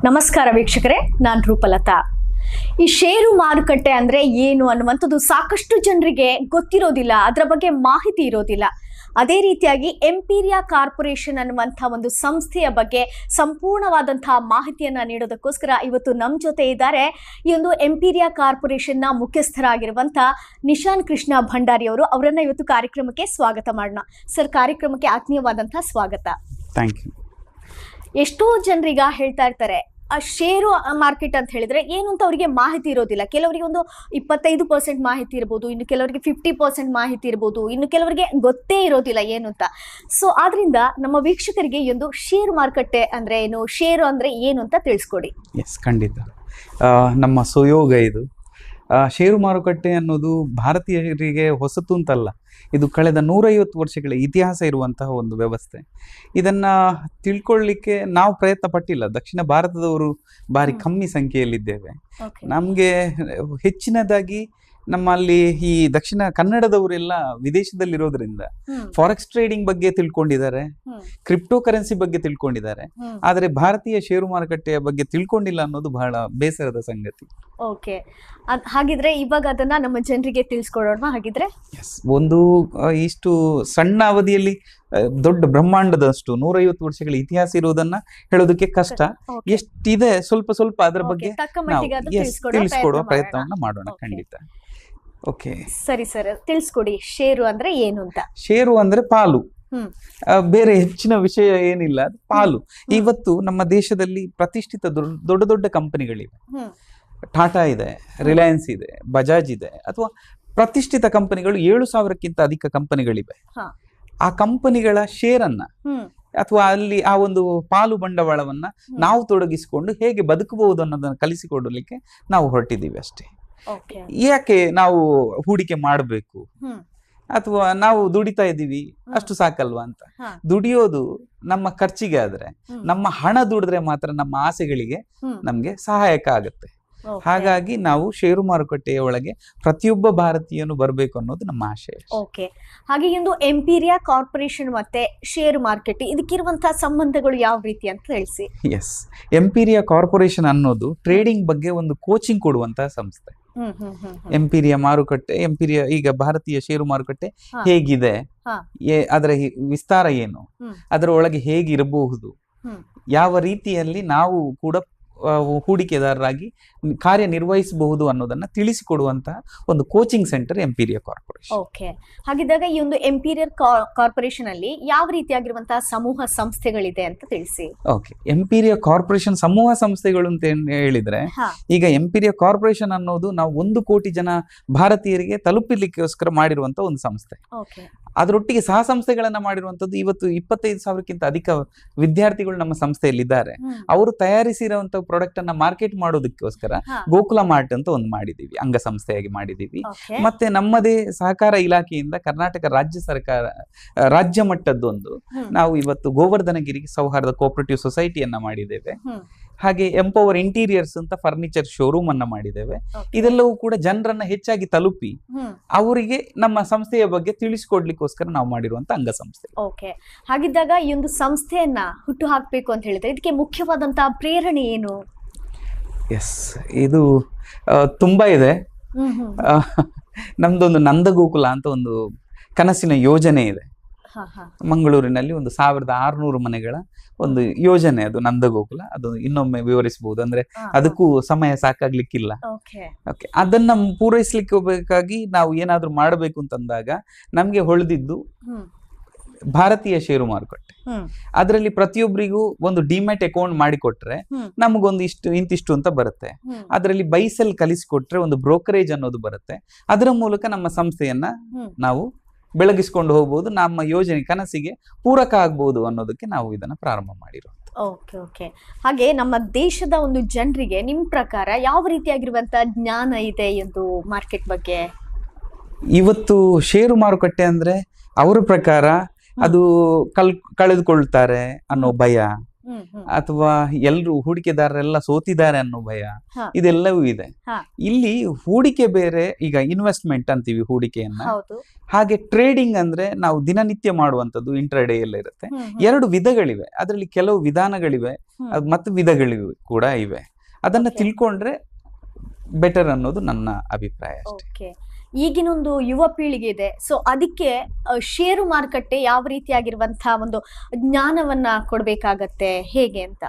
ನಮಸ್ಕಾರ ವೀಕ್ಷಕರೇ, ನಾನು ರೂಪಲತಾ. ಈ ಷೇರು ಮಾರುಕಟ್ಟೆ ಅಂದ್ರೆ ಏನು ಅನ್ನುವಂಥದ್ದು ಸಾಕಷ್ಟು ಜನರಿಗೆ ಗೊತ್ತಿರೋದಿಲ್ಲ, ಅದರ ಬಗ್ಗೆ ಮಾಹಿತಿ ಇರೋದಿಲ್ಲ. ಅದೇ ರೀತಿಯಾಗಿ ಎಂಪೀರಿಯಾ ಕಾರ್ಪೊರೇಷನ್ ಅನ್ನುವಂಥ ಒಂದು ಸಂಸ್ಥೆಯ ಬಗ್ಗೆ ಸಂಪೂರ್ಣವಾದಂತಹ ಮಾಹಿತಿಯನ್ನ ನೀಡೋದಕ್ಕೋಸ್ಕರ ಇವತ್ತು ನಮ್ಮ ಜೊತೆ ಇದ್ದಾರೆ ಈ ಒಂದು ಎಂಪೀರಿಯಾ ಕಾರ್ಪೊರೇಷನ್ನ ಮುಖ್ಯಸ್ಥರಾಗಿರುವಂಥ ನಿಶಾನ್ ಕೃಷ್ಣ ಭಂಡಾರಿ ಅವರು. ಅವರನ್ನ ಇವತ್ತು ಕಾರ್ಯಕ್ರಮಕ್ಕೆ ಸ್ವಾಗತ ಮಾಡೋಣ. ಸರ್, ಕಾರ್ಯಕ್ರಮಕ್ಕೆ ಆತ್ಮೀಯವಾದಂತಹ ಸ್ವಾಗತ. Thank you. ಎಷ್ಟೋ ಜನರೀಗ ಹೇಳ್ತಾ ಇರ್ತಾರೆ, ಆ ಷೇರು ಮಾರ್ಕೆಟ್ ಅಂತ ಹೇಳಿದ್ರೆ ಏನು ಅಂತ ಅವರಿಗೆ ಮಾಹಿತಿ ಇರೋದಿಲ್ಲ. ಕೆಲವರಿಗೆ ಒಂದು 25% ಮಾಹಿತಿ ಇರ್ಬೋದು, ಇನ್ನು ಕೆಲವರಿಗೆ 50% ಮಾಹಿತಿ ಇರ್ಬೋದು, ಇನ್ನು ಕೆಲವರಿಗೆ ಗೊತ್ತೇ ಇರೋದಿಲ್ಲ ಏನು ಅಂತ. ಸೊ ಆದ್ರಿಂದ ನಮ್ಮ ವೀಕ್ಷಕರಿಗೆ ಈ ಒಂದು ಷೇರು ಮಾರುಕಟ್ಟೆ ಅಂದ್ರೆ ಏನು, ಷೇರು ಅಂದ್ರೆ ಏನು ಅಂತ ತಿಳಿಸ್ಕೊಡಿ. ಎಸ್, ಖಂಡಿತ. ನಮ್ಮ ಸುಯೋಗ ಇದು. ಷೇರು ಮಾರುಕಟ್ಟೆ ಅನ್ನೋದು ಭಾರತೀಯರಿಗೆ ಹೊಸತು ಅಂತಲ್ಲ, ಇದು ಕಳೆದ 150 ವರ್ಷಗಳ ಇತಿಹಾಸ ಇರುವಂತಹ ಒಂದು ವ್ಯವಸ್ಥೆ. ಇದನ್ನು ತಿಳ್ಕೊಳ್ಳಿಕ್ಕೆ ನಾವು ಪ್ರಯತ್ನ ಪಟ್ಟಿಲ್ಲ. ದಕ್ಷಿಣ ಭಾರತದವರು ಭಾರಿ ಕಮ್ಮಿ ಸಂಖ್ಯೆಯಲ್ಲಿದ್ದೇವೆ. ನಮಗೆ ಹೆಚ್ಚಿನದಾಗಿ ನಮ್ಮಲ್ಲಿ ಈ ದಕ್ಷಿಣ ಕನ್ನಡದವರೆಲ್ಲ ವಿದೇಶದಲ್ಲಿರೋದ್ರಿಂದ ಫಾರೆಕ್ಸ್ ಟ್ರೇಡಿಂಗ್ ಬಗ್ಗೆ ತಿಳ್ಕೊಂಡಿದ್ದಾರೆ, ಕ್ರಿಪ್ಟೋ ಕರೆನ್ಸಿ ಬಗ್ಗೆ ತಿಳ್ಕೊಂಡಿದ್ದಾರೆ, ಆದರೆ ಭಾರತೀಯ ಷೇರು ಮಾರುಕಟ್ಟೆಯ ಬಗ್ಗೆ ತಿಳ್ಕೊಂಡಿಲ್ಲ ಅನ್ನೋದು ಬಹಳ ಬೇಸರದ ಸಂಗತಿ. ಓಕೆ, ಹಾಗಿದ್ರೆ ಇವಾಗ ಅದನ್ನ ನಮ್ಮ ಜನರಿಗೆ ತಿಳಿಸ್ಕೊಡೋಣ. ಹಾಗಿದ್ರೆ ಒಂದು ಇಷ್ಟು ಸಣ್ಣ ಅವಧಿಯಲ್ಲಿ ದೊಡ್ಡ ಬ್ರಹ್ಮಾಂಡದಷ್ಟು 150 ವರ್ಷಗಳ ಇತಿಹಾಸ ಇರುವುದನ್ನ ಹೇಳೋದಕ್ಕೆ ಕಷ್ಟ. ಎಷ್ಟಿದೆ ಸ್ವಲ್ಪ ಸ್ವಲ್ಪ ಅದರ ಬಗ್ಗೆ ತಿಳಿಸ್ಕೊಡುವ ಪ್ರಯತ್ನವನ್ನ ಮಾಡೋಣ. ಖಂಡಿತ. ಓಕೆ, ಸರಿ ಸರ್, ತಿಳಿಸ್ಕೊಡಿ. ಷೇರು ಅಂದ್ರೆ ಏನು ಅಂತ. ಷೇರು ಅಂದ್ರೆ ಪಾಲು, ಬೇರೆ ಹೆಚ್ಚಿನ ವಿಷಯ ಏನಿಲ್ಲ, ಅದು ಪಾಲು. ಇವತ್ತು ನಮ್ಮ ದೇಶದಲ್ಲಿ ಪ್ರತಿಷ್ಠಿತ ದೊಡ್ಡ ದೊಡ್ಡ ಕಂಪನಿಗಳಿವೆ. ಟಾಟಾ ಇದೆ, ರಿಲಯನ್ಸ್ ಇದೆ, ಬಜಾಜ್ ಇದೆ, ಅಥವಾ ಪ್ರತಿಷ್ಠಿತ ಕಂಪನಿಗಳು 7,000ಕ್ಕಿಂತ ಅಧಿಕ ಕಂಪನಿಗಳಿವೆ. ಆ ಕಂಪನಿಗಳ ಶೇರನ್ನ ಅಥವಾ ಅಲ್ಲಿ ಆ ಒಂದು ಪಾಲು ಬಂಡವಾಳವನ್ನ ನಾವು ತೊಡಗಿಸಿಕೊಂಡು ಹೇಗೆ ಬದುಕಬಹುದು ಅನ್ನೋದನ್ನ ಕಲಿಸಿಕೊಡಲಿಕ್ಕೆ ನಾವು ಹೊರಟಿದ್ದೀವಿ ಅಷ್ಟೇ. ಯಾಕೆ ನಾವು ಹೂಡಿಕೆ ಮಾಡಬೇಕು, ಅಥವಾ ನಾವು ದುಡಿತಾ ಇದ್ದೀವಿ ಅಷ್ಟು ಸಾಕಲ್ವಾ ಅಂತ. ದುಡಿಯೋದು ನಮ್ಮ ಖರ್ಚಿಗೆ ಆದ್ರೆ, ನಮ್ಮ ಹಣ ದುಡಿದ್ರೆ ಮಾತ್ರ ನಮ್ಮ ಆಸೆಗಳಿಗೆ ನಮ್ಗೆ ಸಹಾಯಕ ಆಗುತ್ತೆ. ಹಾಗಾಗಿ ನಾವು ಷೇರು ಮಾರುಕಟ್ಟೆಯ ಒಳಗೆ ಪ್ರತಿಯೊಬ್ಬ ಭಾರತೀಯನು ಬರಬೇಕು ಅನ್ನೋದು ನಮ್ಮ ಆಶಯ. ಓಕೆ, ಹಾಗೆ ಒಂದು ಎಂಪೀರಿಯಾ ಕಾರ್ಪೊರೇಷನ್ ಮತ್ತೆ ಷೇರು ಮಾರ್ಕೆಟ್ ಇದಕ್ಕಿರುವಂತಹ ಸಂಬಂಧಗಳು ಯಾವ ರೀತಿ ಅಂತ ತಿಳಿಸಿ. ಎಸ್, ಎಂಪೀರಿಯಾ ಕಾರ್ಪೊರೇಷನ್ ಅನ್ನೋದು ಟ್ರೇಡಿಂಗ್ ಬಗ್ಗೆ ಒಂದು ಕೋಚಿಂಗ್ ಕೊಡುವಂತಹ ಸಂಸ್ಥೆ. ಎಂಪೀರಿಯಾ ಮಾರುಕಟ್ಟೆ, ಎಂಪೀರಿಯಾ ಈಗ ಭಾರತೀಯ ಷೇರು ಮಾರುಕಟ್ಟೆ ಹೇಗಿದೆ, ಅದರ ವಿಸ್ತಾರ ಏನು, ಅದರ ಒಳಗೆ ಹೇಗಿರಬಹುದು, ಯಾವ ರೀತಿಯಲ್ಲಿ ನಾವು ಕೂಡ ಹೂಡಿಕೆದಾರರಾಗಿ ಕಾರ್ಯನಿರ್ವಹಿಸಬಹುದು ಅನ್ನೋದನ್ನ ತಿಳಿಸಿಕೊಡುವಂತಹ ಒಂದು coaching centre Empiria corporation. Okay, ಹಾಗಿದ್ದಾಗ ಈ ಒಂದು ಎಂಪೀರಿಯಾ ಕಾರ್ಪೊರೇಷನ್ ಅಲ್ಲಿ ಯಾವ ರೀತಿಯಾಗಿರುವಂತಹ ಸಮೂಹ ಸಂಸ್ಥೆಗಳಿದೆ ಅಂತ ತಿಳಿಸಿ. ಓಕೆ, ಎಂಪೀರಿಯಾ ಕಾರ್ಪೊರೇಷನ್ ಸಮೂಹ ಸಂಸ್ಥೆಗಳು ಅಂತ ಹೇಳಿದ್ರೆ, ಈಗ ಎಂಪೀರಿಯಾ ಕಾರ್ಪೊರೇಷನ್ ಅನ್ನೋದು ನಾವು 1 ಕೋಟಿ ಜನ ಭಾರತೀಯರಿಗೆ ತಲುಪಲಿಕ್ಕೋಸ್ಕರ ಮಾಡಿರುವಂತ ಒಂದು ಸಂಸ್ಥೆ. ಅದರೊಟ್ಟಿಗೆ ಸಹ ಸಂಸ್ಥೆಗಳನ್ನ ಮಾಡಿರುವಂತದ್ದು. ಇವತ್ತು 25,000ಕ್ಕಿಂತ ಅಧಿಕ ವಿದ್ಯಾರ್ಥಿಗಳು ನಮ್ಮ ಸಂಸ್ಥೆಯಲ್ಲಿದ್ದಾರೆ. ಅವರು ತಯಾರಿಸಿರುವಂತ ಪ್ರಾಡಕ್ಟ್ ಅನ್ನ ಮಾರ್ಕೆಟ್ ಮಾಡೋದಕ್ಕೋಸ್ಕರ ಗೋಕುಲ ಮಾರ್ಟ್ ಅಂತ ಒಂದು ಮಾಡಿದೀವಿ, ಅಂಗಸಂಸ್ಥೆಯಾಗಿ ಮಾಡಿದೀವಿ. ಮತ್ತೆ ನಮ್ಮದೇ ಸಹಕಾರ ಇಲಾಖೆಯಿಂದ ಕರ್ನಾಟಕ ರಾಜ್ಯ ಸರ್ಕಾರ ರಾಜ್ಯ ಮಟ್ಟದ್ದೊಂದು ನಾವು ಇವತ್ತು ಗೋವರ್ಧನಗಿರಿ ಸೌಹಾರ್ದ ಕೋಆಪರೇಟಿವ್ ಸೊಸೈಟಿಯನ್ನ ಮಾಡಿದ್ದೇವೆ. ಹಾಗೆ ಎಂಪವರ್ ಇಂಟೀರಿಯರ್ಸ್ ಅಂತ ಫರ್ನಿಚರ್ ಶೋರೂಮ್ ಅನ್ನ ಮಾಡಿದ್ದೇವೆ. ಇದೆಲ್ಲವೂ ಕೂಡ ಜನರನ್ನ ಹೆಚ್ಚಾಗಿ ತಲುಪಿ ಅವರಿಗೆ ನಮ್ಮ ಸಂಸ್ಥೆಯ ಬಗ್ಗೆ ತಿಳಿಸಿಕೊಡ್ಲಿಕ್ಕೋಸ್ಕರ ನಾವು ಮಾಡಿರುವಂತ ಅಂಗಸಂಸ್ಥೆ. ಓಕೆ, ಹಾಗಿದ್ದಾಗ ಈ ಒಂದು ಸಂಸ್ಥೆಯನ್ನ ಹುಟ್ಟು ಹಾಕ್ಬೇಕು ಅಂತ ಹೇಳಿದ್ರೆ ಇದಕ್ಕೆ ಮುಖ್ಯವಾದಂತಹ ಪ್ರೇರಣೆ ಏನು? ಎಸ್, ಇದು ತುಂಬಾ ಇದೆ. ನಮ್ದೊಂದು ನಂದಗೋಕುಲ ಅಂತ ಒಂದು ಕನಸಿನ ಯೋಜನೆ ಇದೆ. ಮಂಗಳೂರಿನಲ್ಲಿ ಒಂದು 1,600 ಮನೆಗಳ ಒಂದು ಯೋಜನೆ, ಅದು ನಂದಗೋಕುಲ. ಅದು ಇನ್ನೊಮ್ಮೆ ವಿವರಿಸಬಹುದು, ಅಂದ್ರೆ ಅದಕ್ಕೂ ಸಮಯ ಸಾಕಾಗ್ಲಿಕ್ಕಿಲ್ಲ. ಅದನ್ನ ಪೂರೈಸ್ಲಿಕ್ಕೆ ಹೋಗಬೇಕಾಗಿ ನಾವು ಏನಾದ್ರೂ ಮಾಡಬೇಕು ಅಂತಂದಾಗ ನಮ್ಗೆ ಹೊಳೆದಿದ್ದು ಭಾರತೀಯ ಷೇರು ಮಾರುಕಟ್ಟೆ. ಅದರಲ್ಲಿ ಪ್ರತಿಯೊಬ್ಬರಿಗೂ ಒಂದು ಡಿಮ್ಯಾಟ್ ಅಕೌಂಟ್ ಮಾಡಿಕೊಟ್ರೆ ನಮಗೊಂದು ಇಂತಿಷ್ಟು ಅಂತ ಬರುತ್ತೆ. ಅದರಲ್ಲಿ ಬೈಸೆಲ್ ಕಲಿಸಿಕೊಟ್ರೆ ಒಂದು ಬ್ರೋಕರೇಜ್ ಅನ್ನೋದು ಬರುತ್ತೆ. ಅದರ ಮೂಲಕ ನಮ್ಮ ಸಂಸ್ಥೆಯನ್ನ ನಾವು ಬೆಳಗಿಸ್ಕೊಂಡು ಹೋಗ್ಬೋದು, ನಮ್ಮ ಯೋಜನೆ ಕನಸಿಗೆ ಪೂರಕ ಆಗ್ಬಹುದು ಅನ್ನೋದಕ್ಕೆ ನಾವು ಇದನ್ನ ಪ್ರಾರಂಭ ಮಾಡಿರೋದು. ಓಕೆ ಓಕೆ, ಹಾಗೆ ನಮ್ಮ ದೇಶದ ಒಂದು ಜನರಿಗೆ ನಿಮ್ಮ ಪ್ರಕಾರ ಯಾವ ರೀತಿಯಾಗಿರುವಂತಹ ಜ್ಞಾನ ಇದೆ ಎಂದು ಮಾರ್ಕೆಟ್ ಬಗ್ಗೆ? ಇವತ್ತು ಷೇರು ಮಾರುಕಟ್ಟೆ ಅಂದ್ರೆ ಅವರ ಪ್ರಕಾರ ಅದು ಕಳೆದುಕೊಳ್ತಾರೆ ಅನ್ನೋ ಭಯ, ಅಥವಾ ಎಲ್ರು ಹೂಡಿಕೆದಾರರೆಲ್ಲ ಸೋತಿದ್ದಾರೆ ಅನ್ನೋ ಭಯ, ಹಾ. ಇದೆಲ್ಲವೂ ಇದೆ. ಹಾ. ಇಲ್ಲಿ ಹೂಡಿಕೆ ಬೇರೆ, ಈಗ ಇನ್ವೆಸ್ಟ್ಮೆಂಟ್ ಅಂತೀವಿ ಹೂಡಿಕೆಯನ್ನ, ಹೌದು. ಹಾಗೆ ಟ್ರೇಡಿಂಗ್ ಅಂದ್ರೆ ನಾವು ದಿನನಿತ್ಯ ಮಾಡುವಂತದ್ದು ಇಂಟ್ರಾಡೇ ಎಲ್ಲ ಇರುತ್ತೆ. ಎರಡು ವಿಧಗಳಿವೆ, ಅದರಲ್ಲಿ ಕೆಲವು ವಿಧಾನಗಳಿವೆ ಮತ್ತು ವಿಧಗಳಿವೆ ಕೂಡ ಇವೆ. ಅದನ್ನ Okay. ತಿಳ್ಕೊಂಡ್ರೆ ಬೆಟರ್ ಅನ್ನೋದು ನನ್ನ ಅಭಿಪ್ರಾಯ ಅಷ್ಟೇ. ಓಕೆ, ಈಗಿನೊಂದು ಯುವ ಪೀಳಿಗೆ ಇದೆ, ಸೊ ಅದಕ್ಕೆ ಷೇರು ಮಾರುಕಟ್ಟೆ ಯಾವ ರೀತಿಯಾಗಿರುವಂತಹ ಒಂದು ಜ್ಞಾನವನ್ನ ಕೊಡ್ಬೇಕಾಗತ್ತೆ, ಹೇಗೆ ಅಂತ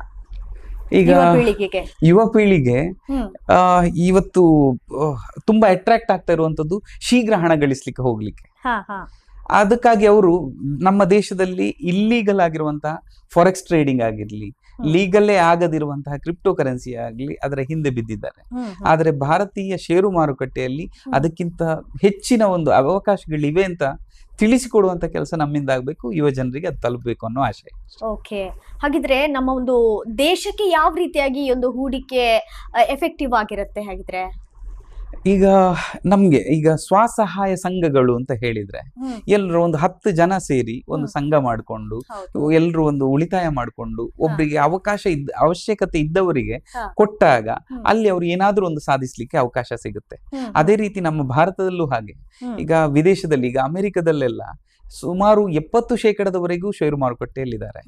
ಈಗ ಯುವ ಪೀಳಿಗೆಗೆ? ಯುವ ಪೀಳಿಗೆ ಹ್ಮ್ ಇವತ್ತು ತುಂಬಾ ಅಟ್ರಾಕ್ಟ್ ಆಗ್ತಾ ಇರುವಂತದ್ದು ಶೀಘ್ರ ಹಣ ಗಳಿಸ್ಲಿಕ್ಕೆ ಹೋಗ್ಲಿಕ್ಕೆ. ಹಾ ಹಾ ಅದಕ್ಕಾಗಿ ಅವರು ನಮ್ಮ ದೇಶದಲ್ಲಿ ಇಲ್ಲೀಗಲ್ ಆಗಿರುವಂತಹ ಫಾರೆಕ್ಸ್ ಟ್ರೇಡಿಂಗ್ ಆಗಿರ್ಲಿ, ಲೀಗಲ್ಲೇ ಆಗದಿರುವಂತಹ ಕ್ರಿಪ್ಟೋ ಕರೆನ್ಸಿ ಆಗಲಿ ಅದರ ಹಿಂದೆ ಬಿದ್ದಿದ್ದಾರೆ. ಆದರೆ ಭಾರತೀಯ ಷೇರು ಮಾರುಕಟ್ಟೆಯಲ್ಲಿ ಅದಕ್ಕಿಂತ ಹೆಚ್ಚಿನ ಒಂದು ಅವಕಾಶಗಳಿವೆ ಅಂತ ತಿಳಿಸಿಕೊಡುವಂತ ಕೆಲಸ ನಮ್ಮಿಂದ ಆಗ್ಬೇಕು, ಯುವ ಜನರಿಗೆ ಅದು ತಲುಪಬೇಕು ಅನ್ನೋ ಆಶಯ. ಓಕೆ, ಹಾಗಿದ್ರೆ ನಮ್ಮ ಒಂದು ದೇಶಕ್ಕೆ ಯಾವ ರೀತಿಯಾಗಿ ಈ ಒಂದು ಹೂಡಿಕೆ ಎಫೆಕ್ಟಿವ್ ಆಗಿರುತ್ತೆ ಹಾಗಿದ್ರೆ? ಈಗ ನಮ್ಗೆ ಈಗ ಸ್ವಸಹಾಯ ಸಂಘಗಳು ಅಂತ ಹೇಳಿದ್ರೆ, ಎಲ್ರು ಒಂದು 10 ಜನ ಸೇರಿ ಒಂದು ಸಂಘ ಮಾಡಿಕೊಂಡು ಎಲ್ರು ಒಂದು ಉಳಿತಾಯ ಮಾಡಿಕೊಂಡು ಒಬ್ಬರಿಗೆ ಅವಶ್ಯಕತೆ ಇದ್ದವರಿಗೆ ಕೊಟ್ಟಾಗ ಅಲ್ಲಿ ಅವ್ರು ಏನಾದ್ರೂ ಒಂದು ಸಾಧಿಸ್ಲಿಕ್ಕೆ ಅವಕಾಶ ಸಿಗುತ್ತೆ. ಅದೇ ರೀತಿ ನಮ್ಮ ಭಾರತದಲ್ಲೂ ಹಾಗೆ. ಈಗ ವಿದೇಶದಲ್ಲಿ, ಈಗ ಅಮೆರಿಕದಲ್ಲೆಲ್ಲ ಸುಮಾರು 70% ಷೇರು ಮಾರುಕಟ್ಟೆಯಲ್ಲಿದ್ದಾರೆ.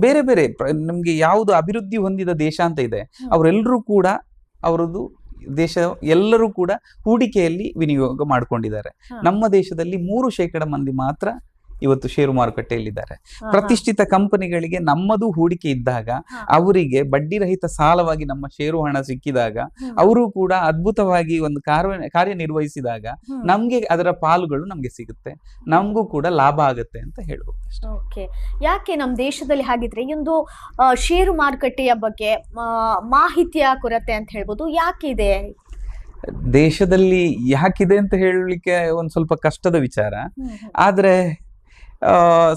ಬೇರೆ ಬೇರೆ ನಮ್ಗೆ ಯಾವುದು ಅಭಿವೃದ್ಧಿ ಹೊಂದಿದ ದೇಶ ಅಂತ ಇದೆ, ಅವರೆಲ್ಲರೂ ಕೂಡ ಅವರದ್ದು ದೇಶ ಎಲ್ಲರೂ ಕೂಡ ಹೂಡಿಕೆಯಲ್ಲಿ ವಿನಿಯೋಗ ಮಾಡಿಕೊಂಡಿದ್ದಾರೆ. ನಮ್ಮ ದೇಶದಲ್ಲಿ 3% ಮಂದಿ ಮಾತ್ರ ಇವತ್ತು ಷೇರು ಮಾರುಕಟ್ಟೆಯಲ್ಲಿದ್ದಾರೆ. ಪ್ರತಿಷ್ಠಿತ ಕಂಪನಿಗಳಿಗೆ ನಮ್ಮದು ಹೂಡಿಕೆ ಇದ್ದಾಗ ಅವರಿಗೆ ಬಡ್ಡಿ ರಹಿತ ಸಾಲವಾಗಿ ನಮ್ಮ ಷೇರು ಹಣ ಸಿಕ್ಕಿದಾಗ ಅವರು ಕೂಡ ಅದ್ಭುತವಾಗಿ ಒಂದು ಕಾರ್ಯನಿರ್ವಹಿಸಿದಾಗ ನಮ್ಗೆ ಅದರ ಪಾಲುಗಳು ನಮ್ಗೆ ಸಿಗುತ್ತೆ, ನಮಗೂ ಕೂಡ ಲಾಭ ಆಗುತ್ತೆ ಅಂತ ಹೇಳ್ಬೋದು. ಓಕೆ, ಯಾಕೆ ನಮ್ಮ ದೇಶದಲ್ಲಿ ಹಾಗಿದ್ರೆ ಈ ಒಂದು ಷೇರು ಮಾರುಕಟ್ಟೆಯ ಬಗ್ಗೆ ಮಾಹಿತಿಯ ಕೊರತೆ ಅಂತ ಹೇಳ್ಬೋದು, ಯಾಕಿದೆ? ದೇಶದಲ್ಲಿ ಯಾಕಿದೆ ಅಂತ ಹೇಳಲಿಕ್ಕೆ ಒಂದ್ ಸ್ವಲ್ಪ ಕಷ್ಟದ ವಿಚಾರ. ಆದ್ರೆ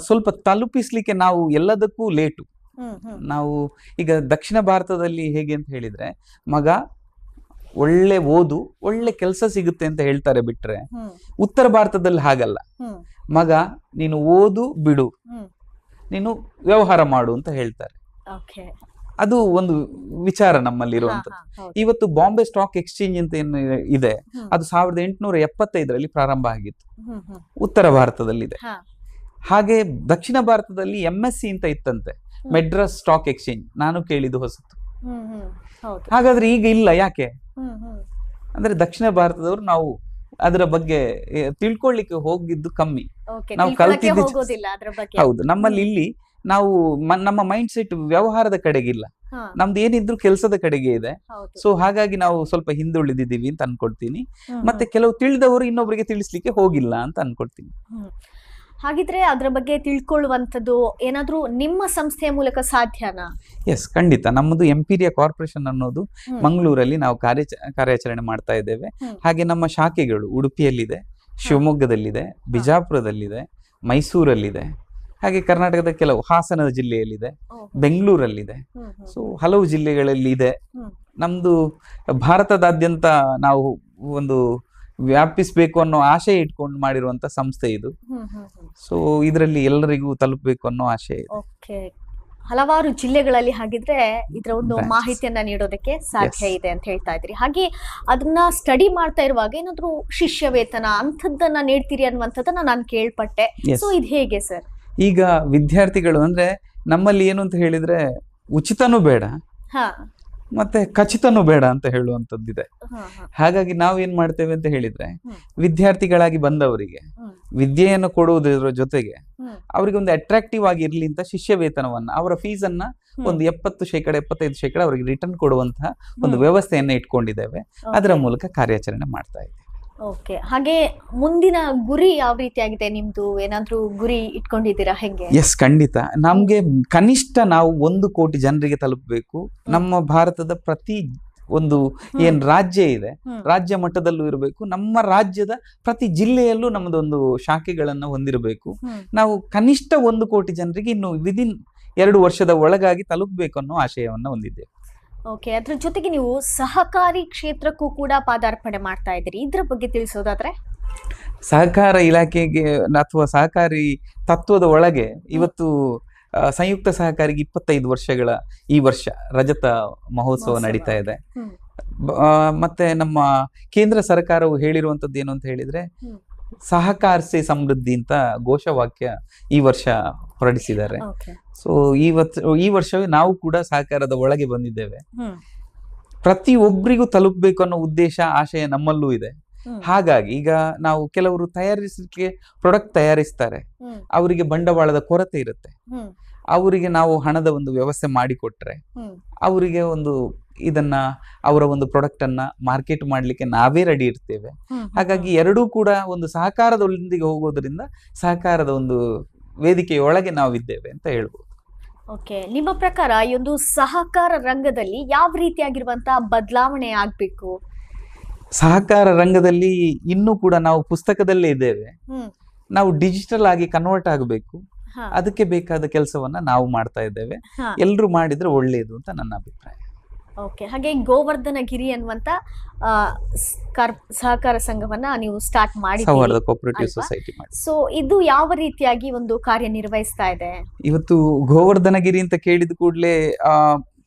ಸ್ವಲ್ಪ ತಲುಪಿಸ್ಲಿಕ್ಕೆ ನಾವು ಎಲ್ಲದಕ್ಕೂ ಲೇಟು. ನಾವು ಈಗ ದಕ್ಷಿಣ ಭಾರತದಲ್ಲಿ ಹೇಗೆ ಅಂತ ಹೇಳಿದ್ರೆ, ಮಗ ಒಳ್ಳೆ ಓದು ಒಳ್ಳೆ ಕೆಲಸ ಸಿಗುತ್ತೆ ಅಂತ ಹೇಳ್ತಾರೆ ಬಿಟ್ರೆ, ಉತ್ತರ ಭಾರತದಲ್ಲಿ ಹಾಗಲ್ಲ. ಮಗ ನೀನು ಓದು ಬಿಡು, ನೀನು ವ್ಯವಹಾರ ಮಾಡು ಅಂತ ಹೇಳ್ತಾರೆ. ಅದು ಒಂದು ವಿಚಾರ ನಮ್ಮಲ್ಲಿ ಇರುವಂತದ್ದು. ಇವತ್ತು ಬಾಂಬೆ ಸ್ಟಾಕ್ ಎಕ್ಸ್ಚೇಂಜ್ ಅಂತ ಏನು ಇದೆ, ಅದು 1875 ಪ್ರಾರಂಭ ಆಗಿತ್ತು, ಉತ್ತರ ಭಾರತದಲ್ಲಿದೆ. ಹಾಗೆ ದಕ್ಷಿಣ ಭಾರತದಲ್ಲಿ MSC ಅಂತ ಇತ್ತಂತೆ, ಮೆಡ್ರಾಸ್ ಸ್ಟಾಕ್ ಎಕ್ಸ್ಚೇಂಜ್, ನಾನು ಕೇಳಿದ್ದು ಹೊಸತು. ಹಾಗಾದ್ರೆ ಈಗ ಇಲ್ಲ, ಯಾಕೆ ಅಂದ್ರೆ ದಕ್ಷಿಣ ಭಾರತದವರು ನಾವು ಅದರ ಬಗ್ಗೆ ತಿಳ್ಕೊಳ್ಳಿಕ್ಕೆ ಹೋಗಿದ್ದು ಕಮ್ಮಿ, ನಾವು ಕಲ್ತಿದ್ದು. ಹೌದು, ನಮ್ಮಲ್ಲಿ ಇಲ್ಲಿ ನಾವು ನಮ್ಮ ಮೈಂಡ್ ಸೆಟ್ ವ್ಯವಹಾರದ ಕಡೆಗಿಲ್ಲ, ನಮ್ದು ಏನಿದ್ರು ಕೆಲಸದ ಕಡೆಗೆ ಇದೆ. ಸೊ ಹಾಗಾಗಿ ನಾವು ಸ್ವಲ್ಪ ಹಿಂದುಳಿದಿದ್ದೀವಿ ಅಂತ ಅನ್ಕೊಳ್ತೀನಿ. ಮತ್ತೆ ಕೆಲವು ತಿಳಿದವರು ಇನ್ನೊಬ್ಬರಿಗೆ ತಿಳಿಸ್ಲಿಕ್ಕೆ ಹೋಗಿಲ್ಲ ಅಂತ ಅನ್ಕೊಳ್ತೀನಿ. ಹಾಗಿದ್ರೆ ಅದ್ರ ಬಗ್ಗೆ ತಿಳ್ಕೊಳ್ಳುವಂಥದ್ದು ಏನಾದ್ರೂ ನಿಮ್ಮ ಸಂಸ್ಥೆಯ ಮೂಲಕ ಸಾಧ್ಯನಾ? ಎಸ್, ಖಂಡಿತ. ನಮ್ಮದು ಎಂಪೀರಿಯಾ ಕಾರ್ಪೊರೇಷನ್ ಅನ್ನೋದು ಮಂಗಳೂರಲ್ಲಿ ನಾವು ಕಾರ್ಯಾಚರಣೆ ಮಾಡ್ತಾ ಇದ್ದೇವೆ. ಹಾಗೆ ನಮ್ಮ ಶಾಖೆಗಳು ಉಡುಪಿಯಲ್ಲಿದೆ, ಶಿವಮೊಗ್ಗದಲ್ಲಿದೆ, ಬಿಜಾಪುರದಲ್ಲಿದೆ, ಮೈಸೂರಲ್ಲಿದೆ, ಹಾಗೆ ಕರ್ನಾಟಕದ ಕೆಲವು ಹಾಸನ ಜಿಲ್ಲೆಯಲ್ಲಿದೆ, ಬೆಂಗಳೂರಲ್ಲಿದೆ. ಸೊ ಹಲವು ಜಿಲ್ಲೆಗಳಲ್ಲಿ ಇದೆ. ನಮ್ದು ಭಾರತದಾದ್ಯಂತ ನಾವು ಒಂದು ವ್ಯಾಪಿಸಬೇಕು ಅನ್ನೋ ಆಶೆ ಇಟ್ಕೊಂಡು ಮಾಡಿರುವಂತ ಸಂಸ್ಥೆ ಇದು. ಸೊ ಇದರಲ್ಲಿ ಎಲ್ಲರಿಗೂ ತಲುಪಬೇಕು ಅನ್ನೋ ಆಶೆ ಇದೆ. ಓಕೆ, ಹಲವಾರು ಜಿಲ್ಲೆಗಳಲ್ಲಿ ಹಾಗಿದ್ರೆ ಇದರ ಒಂದು ಮಾಹಿತಿಯನ್ನ ನೀಡೋದಕ್ಕೆ ಸಾಧ್ಯ ಇದೆ ಅಂತ ಹೇಳ್ತಾ ಇದ್ರಿ. ಹಾಗೆ ಅದನ್ನ ಸ್ಟಡಿ ಮಾಡ್ತಾ ಇರುವಾಗ ಏನಾದ್ರು ಶಿಷ್ಯ ವೇತನ ಅಂಥದ್ದನ್ನ ನೀಡ್ತೀರಿ ಅನ್ನುವಂಥದ್ದನ್ನ ನಾನು ಕೇಳ್ಪಟ್ಟೆ. ಸೊ ಇದು ಹೇಗೆ ಸರ್? ಈಗ ವಿದ್ಯಾರ್ಥಿಗಳು ಅಂದ್ರೆ ನಮ್ಮಲ್ಲಿ ಏನು ಅಂತ ಹೇಳಿದ್ರೆ, ಉಚಿತನೂ ಬೇಡ ಮತ್ತೆ ಖಚಿತನೂ ಬೇಡ ಅಂತ ಹೇಳುವಂತದ್ದಿದೆ. ಹಾಗಾಗಿ ನಾವು ಏನ್ ಮಾಡ್ತೇವೆ ಅಂತ ಹೇಳಿದ್ರೆ, ವಿದ್ಯಾರ್ಥಿಗಳಾಗಿ ಬಂದವರಿಗೆ ವಿದ್ಯೆಯನ್ನು ಕೊಡುವುದರ ಜೊತೆಗೆ ಅವರಿಗೆ ಒಂದು ಅಟ್ರಾಕ್ಟಿವ್ ಆಗಿ ಇರ್ಲಿ ಅಂತ ಶಿಷ್ಯ ವೇತನವನ್ನ, ಅವರ ಫೀಸ್ ಅನ್ನ ಒಂದು 70%, 75% ಅವರಿಗೆ ರಿಟರ್ನ್ ಕೊಡುವಂತಹ ಒಂದು ವ್ಯವಸ್ಥೆಯನ್ನ ಇಟ್ಕೊಂಡಿದ್ದೇವೆ. ಅದರ ಮೂಲಕ ಕಾರ್ಯಾಚರಣೆ ಮಾಡ್ತಾ ಇದ್ದೇವೆ. ಓಕೆ, ಹಾಗೆ ಮುಂದಿನ ಗುರಿ ಯಾವ ರೀತಿಯಾಗಿದೆ ನಿಮ್ದು? ಏನಾದ್ರೂ ಗುರಿ ಇಟ್ಕೊಂಡಿದ್ದೀರಾ ಹೆಂಗೆ? ಎಸ್, ಖಂಡಿತ. ನಮ್ಗೆ ಕನಿಷ್ಠ ನಾವು 1 ಕೋಟಿ ಜನರಿಗೆ ತಲುಪಬೇಕು. ನಮ್ಮ ಭಾರತದ ಪ್ರತಿ ಒಂದು ಏನ್ ರಾಜ್ಯ ಇದೆ, ರಾಜ್ಯ ಮಟ್ಟದಲ್ಲೂ ಇರಬೇಕು. ನಮ್ಮ ರಾಜ್ಯದ ಪ್ರತಿ ಜಿಲ್ಲೆಯಲ್ಲೂ ನಮ್ಮದೊಂದು ಶಾಖೆಗಳನ್ನ ಹೊಂದಿರಬೇಕು. ನಾವು ಕನಿಷ್ಠ 1 ಕೋಟಿ ಜನರಿಗೆ ಇನ್ನು ವಿದಿನ್ 2 ವರ್ಷದ ಒಳಗಾಗಿ ತಲುಪಬೇಕು ಅನ್ನೋ ಆಶಯವನ್ನ ಹೊಂದಿದ್ದೇವೆ. ಓಕೆ, ಅದ್ರ ಜೊತೆಗೆ ನೀವು ಸಹಕಾರಿ ಕ್ಷೇತ್ರಕ್ಕೂ ಕೂಡ ಪಾದಾರ್ಪಣೆ ಮಾಡ್ತಾ ಇದ್ದೀರಿ, ಇದ್ರ ಬಗ್ಗೆ ತಿಳಿಸೋದಾದ್ರೆ? ಸಹಕಾರ ಇಲಾಖೆಗೆ ಅಥವಾ ಸಹಕಾರಿ ತತ್ವದ ಒಳಗೆ ಇವತ್ತು ಸಂಯುಕ್ತ ಸಹಕಾರಿಗೆ 25 ವರ್ಷಗಳ ಈ ವರ್ಷ ರಜತ ಮಹೋತ್ಸವ ನಡೀತಾ ಇದೆ. ಮತ್ತೆ ನಮ್ಮ ಕೇಂದ್ರ ಸರ್ಕಾರವು ಹೇಳಿರುವಂತದ್ದು ಏನು ಅಂತ ಹೇಳಿದ್ರೆ, ಸಹಕಾರ ಸೇ ಸಮೃದ್ಧಿ ಅಂತ ಘೋಷವಾಕ್ಯ ಈ ವರ್ಷ ಹೊರಡಿಸಿದ್ದಾರೆ. ಸೊ ಈ ವರ್ಷವೇ ನಾವು ಕೂಡ ಸಹಕಾರದ ಒಳಗೆ ಬಂದಿದ್ದೇವೆ. ಪ್ರತಿ ಒಬ್ಬರಿಗೂ ತಲುಪಬೇಕು ಅನ್ನೋ ಉದ್ದೇಶ, ಆಶಯ ನಮ್ಮಲ್ಲೂ ಇದೆ. ಹಾಗಾಗಿ ಈಗ ನಾವು ಕೆಲವರು ತಯಾರಿಸಲಿಕ್ಕೆ ಪ್ರಾಡಕ್ಟ್ ತಯಾರಿಸ್ತಾರೆ, ಅವರಿಗೆ ಬಂಡವಾಳದ ಕೊರತೆ ಇರುತ್ತೆ. ಅವರಿಗೆ ನಾವು ಹಣದ ಒಂದು ವ್ಯವಸ್ಥೆ ಮಾಡಿಕೊಟ್ರೆ ಅವರಿಗೆ ಇದನ್ನ ಅವರ ಒಂದು ಪ್ರಾಡಕ್ಟ್ ಅನ್ನ ಮಾರ್ಕೆಟ್ ಮಾಡ್ಲಿಕ್ಕೆ ನಾವೇ ರೆಡಿ ಇರ್ತೇವೆ. ಹಾಗಾಗಿ ಎರಡೂ ಕೂಡ ಒಂದು ಸಹಕಾರದೊಂದಿಗೆ ಹೋಗೋದ್ರಿಂದ ಸಹಕಾರದ ಒಂದು ವೇದಿಕೆಯೊಳಗೆ ನಾವಿದ್ದೇವೆ ಅಂತ ಹೇಳ್ಬೋದು. ಓಕೆ, ನಿಮ್ಮ ಪ್ರಕಾರ ಈ ಒಂದು ಸಹಕಾರ ರಂಗದಲ್ಲಿ ಯಾವ ರೀತಿಯಾಗಿರುವಂತಹ ಬದಲಾವಣೆ ಆಗ್ಬೇಕು? ಸಹಕಾರ ರಂಗದಲ್ಲಿ ಇನ್ನೂ ಕೂಡ ನಾವು ಪುಸ್ತಕದಲ್ಲೇ ಇದ್ದೇವೆ. ನಾವು ಡಿಜಿಟಲ್ ಆಗಿ ಕನ್ವರ್ಟ್ ಆಗಬೇಕು. ಅದಕ್ಕೆ ಬೇಕಾದ ಕೆಲಸವನ್ನ ನಾವು ಮಾಡ್ತಾ ಇದ್ದೇವೆ. ಎಲ್ರು ಮಾಡಿದ್ರೆ ಒಳ್ಳೆಯದು ಅಂತ ನನ್ನ ಅಭಿಪ್ರಾಯ. ಓಕೆ, ಹಾಗೆ ಗೋವರ್ಧನ ಗಿರಿ ಅನ್ನುವಂತ ಸಹಕಾರ ಸಂಘವನ್ನ ನೀವು ಸ್ಟಾರ್ಟ್ ಮಾಡಿದ್ದೀರಿ, ಕೋಆಪರೇಟಿವ್ ಸೊಸೈಟಿ ಮಾಡಿ. ಸೊ ಇದು ಯಾವ ರೀತಿಯಾಗಿ ಒಂದು ಕಾರ್ಯನಿರ್ವಹಿಸ್ತಾ ಇದೆ? ಇವತ್ತು ಗೋವರ್ಧನಗಿರಿ ಅಂತ ಕೇಳಿದ ಕೂಡಲೇ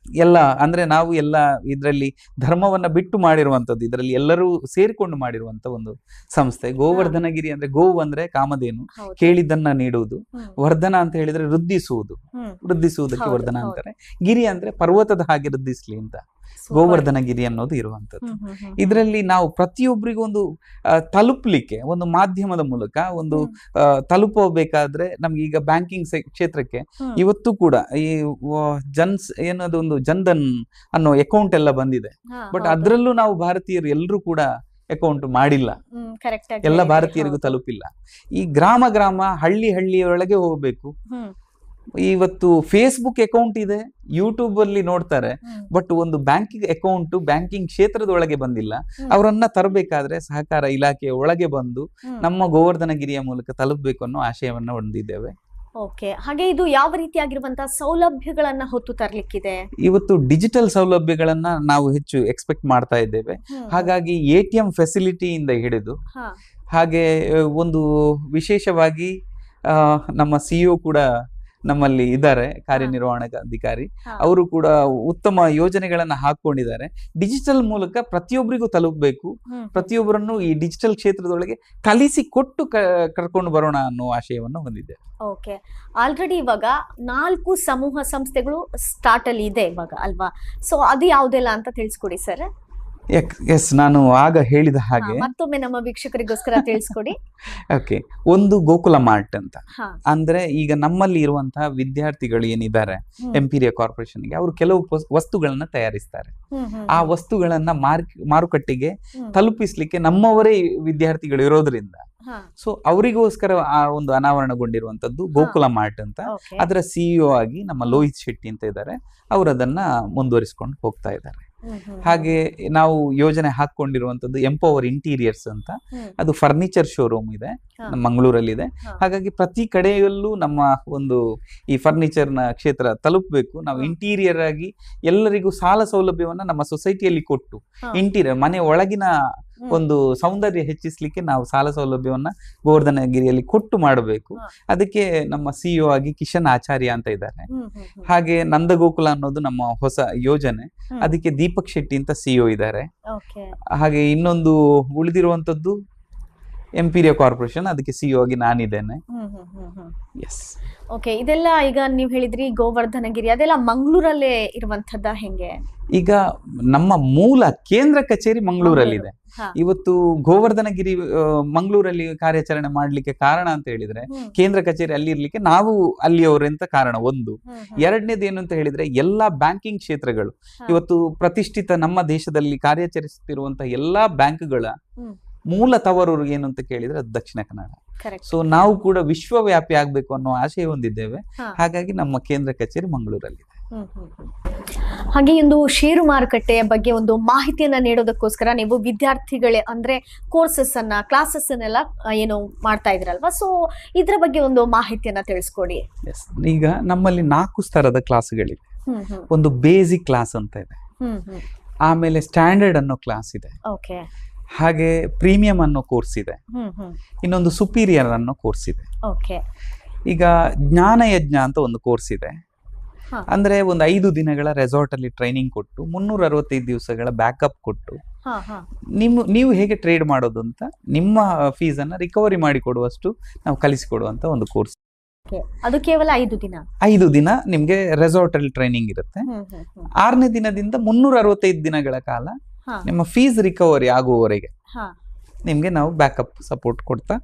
ನಾವು ಎಲ್ಲ ಇದರಲ್ಲಿ ಧರ್ಮವನ್ನ ಬಿಟ್ಟು ಮಾಡಿರುವಂತದ್ದು, ಇದರಲ್ಲಿ ಎಲ್ಲರೂ ಸೇರಿಕೊಂಡು ಮಾಡಿರುವಂತ ಒಂದು ಸಂಸ್ಥೆ. ಗೋವರ್ಧನಗಿರಿ ಅಂದ್ರೆ ಗೋವು ಅಂದ್ರೆ ಕಾಮಧೇನು, ಕೇಳಿದ್ದನ್ನ ನೀಡುವುದು. ವರ್ಧನ ಅಂತ ಹೇಳಿದ್ರೆ ವೃದ್ಧಿಸುವುದಕ್ಕೆ ವರ್ಧನ ಅಂತಾರೆ. ಗಿರಿ ಅಂದ್ರೆ ಪರ್ವತದ ಹಾಗೆ ವೃದ್ಧಿಸ್ಲಿ ಅಂತ ಗೋವರ್ಧನಗಿರಿ ಅನ್ನೋದು ಇರುವಂತದ್ದು. ಇದರಲ್ಲಿ ನಾವು ಪ್ರತಿಯೊಬ್ಬರಿಗೂ ಒಂದು ತಲುಪಲಿಕ್ಕೆ ಒಂದು ಮಾಧ್ಯಮದ ಮೂಲಕ ಒಂದು ತಲುಪಬೇಕಾದ್ರೆ ನಮ್ಗೆ ಈಗ ಬ್ಯಾಂಕಿಂಗ್ ಕ್ಷೇತ್ರಕ್ಕೆ ಇವತ್ತು ಕೂಡ ಈ ಏನದೊಂದು ಜನ್ಧನ್ ಅನ್ನೋ ಅಕೌಂಟ್ ಎಲ್ಲ ಬಂದಿದೆ. ಬಟ್ ಅದ್ರಲ್ಲೂ ನಾವು ಭಾರತೀಯರು ಎಲ್ಲರೂ ಕೂಡ ಅಕೌಂಟ್ ಮಾಡಿಲ್ಲ, ಎಲ್ಲ ಭಾರತೀಯರಿಗೂ ತಲುಪಿಲ್ಲ. ಈ ಗ್ರಾಮ ಹಳ್ಳಿಯೊಳಗೆ ಹೋಗ್ಬೇಕು. ಇವತ್ತು ಫೇಸ್ಬುಕ್ ಅಕೌಂಟ್ ಇದೆ, ಯೂಟ್ಯೂಬ್ ಅಲ್ಲಿ ನೋಡ್ತಾರೆ, ಬಟ್ ಒಂದು ಬ್ಯಾಂಕಿಂಗ್ ಅಕೌಂಟ್ ಬ್ಯಾಂಕಿಂಗ್ ಕ್ಷೇತ್ರದೊಳಗೆ ಬಂದಿಲ್ಲ. ಅವರನ್ನ ತರಬೇಕಾದ್ರೆ ಸಹಕಾರ ಇಲಾಖೆಯ ಒಳಗೆ ಬಂದು ನಮ್ಮ ಗೋವರ್ಧನಗಿರಿಯ ಮೂಲಕ ತಲುಪಬೇಕು ಅನ್ನೋ ಆಶಯವನ್ನ ಹೊಂದಿದ್ದೇವೆ. ಓಕೆ, ಹಾಗೆ ಇದು ಯಾವ ರೀತಿಯಾಗಿರುವಂತಹ ಸೌಲಭ್ಯಗಳನ್ನ ಹೊತ್ತು ತರಲಿಕ್ಕಿದೆ? ಇವತ್ತು ಡಿಜಿಟಲ್ ಸೌಲಭ್ಯಗಳನ್ನ ನಾವು ಹೆಚ್ಚು ಎಕ್ಸ್ಪೆಕ್ಟ್ ಮಾಡ್ತಾ ಇದ್ದೇವೆ. ಹಾಗಾಗಿ ATM ಫೆಸಿಲಿಟಿಯಿಂದ ಹಿಡಿದು ಹಾಗೆ ಒಂದು ವಿಶೇಷವಾಗಿ ನಮ್ಮ CEO ಕೂಡ ನಮ್ಮಲ್ಲಿ ಇದ್ದಾರೆ, ಕಾರ್ಯನಿರ್ವಹಣಾಧಿಕಾರಿ. ಅವರು ಕೂಡ ಉತ್ತಮ ಯೋಜನೆಗಳನ್ನ ಹಾಕೊಂಡಿದ್ದಾರೆ. ಡಿಜಿಟಲ್ ಮೂಲಕ ಪ್ರತಿಯೊಬ್ಬರಿಗೂ ತಲುಪಬೇಕು, ಪ್ರತಿಯೊಬ್ಬರನ್ನು ಈ ಡಿಜಿಟಲ್ ಕ್ಷೇತ್ರದೊಳಗೆ ಕಲಿಸಿ ಕೊಟ್ಟು ಕರ್ಕೊಂಡು ಬರೋಣ ಅನ್ನೋ ಆಶಯವನ್ನು ಹೊಂದಿದೆ. ಓಕೆ, ಆಲ್ರೆಡಿ ಇವಾಗ 4 ಸಮೂಹ ಸಂಸ್ಥೆಗಳು ಸ್ಟಾರ್ಟ್ ಅಲ್ಲಿ ಇದೆ ಇವಾಗ ಅಲ್ವಾ? ಸೊ ಅದು ಯಾವುದೆಲ್ಲ ಅಂತ ತಿಳಿಸ್ಕೊಡಿ ಸರ್. ಎಸ್, ನಾನು ಆಗ ಹೇಳಿದ ಹಾಗೆ ಮತ್ತೊಮ್ಮೆ ನಮ್ಮ ವೀಕ್ಷಕರಿಗೋಸ್ಕರ ತಿಳಿಸ್ಕೊಡಿ. ಓಕೆ, ಒಂದು ಗೋಕುಲ ಮಾರ್ಟ್ ಅಂತ ಅಂದ್ರೆ ಈಗ ನಮ್ಮಲ್ಲಿ ಇರುವಂತಹ ವಿದ್ಯಾರ್ಥಿಗಳು ಏನಿದ್ದಾರೆ ಎಂಪೀರಿಯಾ ಕಾರ್ಪೊರೇಷನ್ಗೆ, ಅವರು ಕೆಲವು ವಸ್ತುಗಳನ್ನ ತಯಾರಿಸ್ತಾರೆ. ಆ ವಸ್ತುಗಳನ್ನ ಮಾರುಕಟ್ಟೆಗೆ ತಲುಪಿಸ್ಲಿಕ್ಕೆ ನಮ್ಮವರೇ ವಿದ್ಯಾರ್ಥಿಗಳು ಇರೋದ್ರಿಂದ ಸೊ ಅವರಿಗೋಸ್ಕರ ಆ ಒಂದು ಅನಾವರಣಗೊಂಡಿರುವಂತದ್ದು ಗೋಕುಲ ಮಾರ್ಟ್ ಅಂತ. ಅದರ CEO ಆಗಿ ನಮ್ಮ ಲೋಹಿತ್ ಶೆಟ್ಟಿ ಅಂತ ಇದ್ದಾರೆ, ಅವರು ಅದನ್ನ ಮುಂದುವರಿಸಿಕೊಂಡು ಹೋಗ್ತಾ ಇದ್ದಾರೆ. ಹಾಗೆ ನಾವು ಯೋಜನೆ ಹಾಕೊಂಡಿರುವಂತದ್ದು ಎಂಪವರ್ ಇಂಟೀರಿಯರ್ಸ್ ಅಂತ, ಅದು ಫರ್ನಿಚರ್ ಶೋರೂಮ್ ಇದೆ ನಮ್ಮ ಮಂಗಳೂರಲ್ಲಿ ಇದೆ. ಹಾಗಾಗಿ ಪ್ರತಿ ಕಡೆಯಲ್ಲೂ ನಮ್ಮ ಒಂದು ಈ ಫರ್ನಿಚರ್ ನ ಕ್ಷೇತ್ರ ತಲುಪಬೇಕು. ನಾವು ಇಂಟೀರಿಯರ್ ಆಗಿ ಎಲ್ಲರಿಗೂ ಸಾಲ ಸೌಲಭ್ಯವನ್ನ ನಮ್ಮ ಸೊಸೈಟಿಯಲ್ಲಿ ಕೊಟ್ಟು ಇಂಟೀರಿಯರ್ ಮನೆ ಒಳಗಿನ ಒಂದು ಸೌಂದರ್ಯ ಹೆಚ್ಚಿಸ್ಲಿಕ್ಕೆ ನಾವು ಸಾಲ ಸೌಲಭ್ಯವನ್ನ ಗೋವರ್ಧನಗಿರಿಯಲ್ಲಿ ಕೊಟ್ಟು ಮಾಡಬೇಕು. ಅದಕ್ಕೆ ನಮ್ಮ CEO ಆಗಿ ಕಿಶನ್ ಆಚಾರ್ಯ ಅಂತ ಇದ್ದಾರೆ. ಹಾಗೆ ನಂದಗೋಕುಲ ಅನ್ನೋದು ನಮ್ಮ ಹೊಸ ಯೋಜನೆ, ಅದಕ್ಕೆ ದೀಪಕ್ ಶೆಟ್ಟಿ ಅಂತ CEO ಇದ್ದಾರೆ. ಹಾಗೆ ಇನ್ನೊಂದು ಉಳಿದಿರುವಂತದ್ದು ಎಂಪೀರಿಯಾ ಕಾರ್ಪೊರೇಷನ್, ಅದಕ್ಕೆ CEO ಆಗಿ ನಾನಿದ್ದೇನೆ. ಎಸ್, ಓಕೆ, ಇದೆಲ್ಲ ಈಗ ನೀವು ಹೇಳಿದ್ರಿ ಗೋವರ್ಧನಗಿರಿ, ಅದೆಲ್ಲ ಮಂಗಳೂರಲ್ಲೇ ಇರುವಂತದ್ದ ಹೆಂಗೆ? ಈಗ ನಮ್ಮ ಮೂಲ ಕೇಂದ್ರ ಕಚೇರಿ ಮಂಗಳೂರಲ್ಲಿದೆ. ಇವತ್ತು ಗೋವರ್ಧನಗಿರಿ ಮಂಗಳೂರಲ್ಲಿ ಕಾರ್ಯಾಚರಣೆ ಮಾಡ್ಲಿಕ್ಕೆ ಕಾರಣ ಅಂತ ಹೇಳಿದ್ರೆ ಕೇಂದ್ರ ಕಚೇರಿ ಅಲ್ಲಿ ಇರ್ಲಿಕ್ಕೆ ನಾವು ಅಲ್ಲಿಯವರು ಅಂತ ಕಾರಣ ಒಂದು. ಎರಡನೇದು ಏನು ಅಂತ ಹೇಳಿದ್ರೆ ಎಲ್ಲಾ ಬ್ಯಾಂಕಿಂಗ್ ಕ್ಷೇತ್ರಗಳು ಇವತ್ತು ಪ್ರತಿಷ್ಠಿತ ನಮ್ಮ ದೇಶದಲ್ಲಿ ಕಾರ್ಯಾಚರಿಸುತ್ತಿರುವಂತಹ ಎಲ್ಲಾ ಬ್ಯಾಂಕ್ಗಳ ಮೂಲ ತವರು ಏನು ಅಂತ ಕೇಳಿದ್ರೆ ಅದು ದಕ್ಷಿಣ ಕನ್ನಡ. ಸೊ ನಾವು ಕೂಡ ವಿಶ್ವವ್ಯಾಪಿ ಆಗ್ಬೇಕು ಅನ್ನೋ ಆಶಯ ಹೊಂದಿದ್ದೇವೆ. ಹಾಗಾಗಿ ನಮ್ಮ ಕೇಂದ್ರ ಕಚೇರಿ ಮಂಗಳೂರಲ್ಲಿದೆ. ಹಾಗೆ ಒಂದು ಷೇರು ಮಾರುಕಟ್ಟೆಯ ಬಗ್ಗೆ ಒಂದು ಮಾಹಿತಿಯನ್ನ ನೀಡೋದಕ್ಕೋಸ್ಕರ ನೀವು ವಿದ್ಯಾರ್ಥಿಗಳೇ ಅಂದ್ರೆ ಕೋರ್ಸಸ್ ಅನ್ನ ಕ್ಲಾಸಸ್ ಅನ್ನೆಲ್ಲ ಏನು ಮಾಡ್ತಾ ಇದ್ರಲ್ವಾ? ಸೊ ಇದ್ರ ಬಗ್ಗೆ ಒಂದು ಮಾಹಿತಿಯನ್ನ ತಿಳಿಸ್ಕೊಡಿ. ಈಗ ನಮ್ಮಲ್ಲಿ 4 ಸ್ತರದ ಕ್ಲಾಸ್ಗಳಿವೆ. ಒಂದು ಬೇಸಿಕ್ ಕ್ಲಾಸ್ ಅಂತ ಇದೆ, ಆಮೇಲೆ ಸ್ಟ್ಯಾಂಡರ್ಡ್ ಅನ್ನೋ ಕ್ಲಾಸ್ ಇದೆ, ಹಾಗೆ ಪ್ರೀಮಿಯಂ ಅನ್ನೋ ಕೋರ್ಸ್ ಇದೆ, ಇನ್ನೊಂದು ಸುಪೀರಿಯರ್ ಅನ್ನೋ ಕೋರ್ಸ್ ಇದೆ. ಈಗ ಜ್ಞಾನಯಜ್ಞ ಅಂತ ಒಂದು ಕೋರ್ಸ್ ಇದೆ. ಹಾ. ಅಂದ್ರೆ ಒಂದು 5 ದಿನಗಳ ರೆಸಾರ್ಟ್ ಅಲ್ಲಿ ಟ್ರೈನಿಂಗ್ ಕೊಟ್ಟು 365 ದಿವಸಗಳ ಬ್ಯಾಕಪ್ ಕೊಟ್ಟು ಹಾ, ಹಾ. ನೀವು ಹೇಗೆ ಟ್ರೇಡ್ ಮಾಡೋದು ಅಂತ ನಿಮ್ಮ ಫೀಸ್ ಅನ್ನ ರಿಕವರಿ ಮಾಡಿ ಕೊಡುವಷ್ಟು ನಾವು ಕಲಿಸಿಕೊಡುವಂತ ಒಂದು ಕೋರ್ಸ್. Okay. ಅದು ಕೇವಲ 5 ದಿನ. 5 ದಿನ ನಿಮ್ಗೆ ರೆಸಾರ್ಟ್ ಅಲ್ಲಿ ಟ್ರೈನಿಂಗ್ ಇರುತ್ತೆ. 6ನೇ ದಿನದಿಂದ 365 ದಿನಗಳ ಕಾಲ ಹಾ. ನಿಮ್ಮ ಫೀಸ್ ರಿಕವರಿ ಆಗುವವರೆಗೆ ಹಾ. ನಿಮ್ಗೆ ನಾವು ಬ್ಯಾಕಪ್ ಸಪೋರ್ಟ್ ಕೊಡ್ತಾ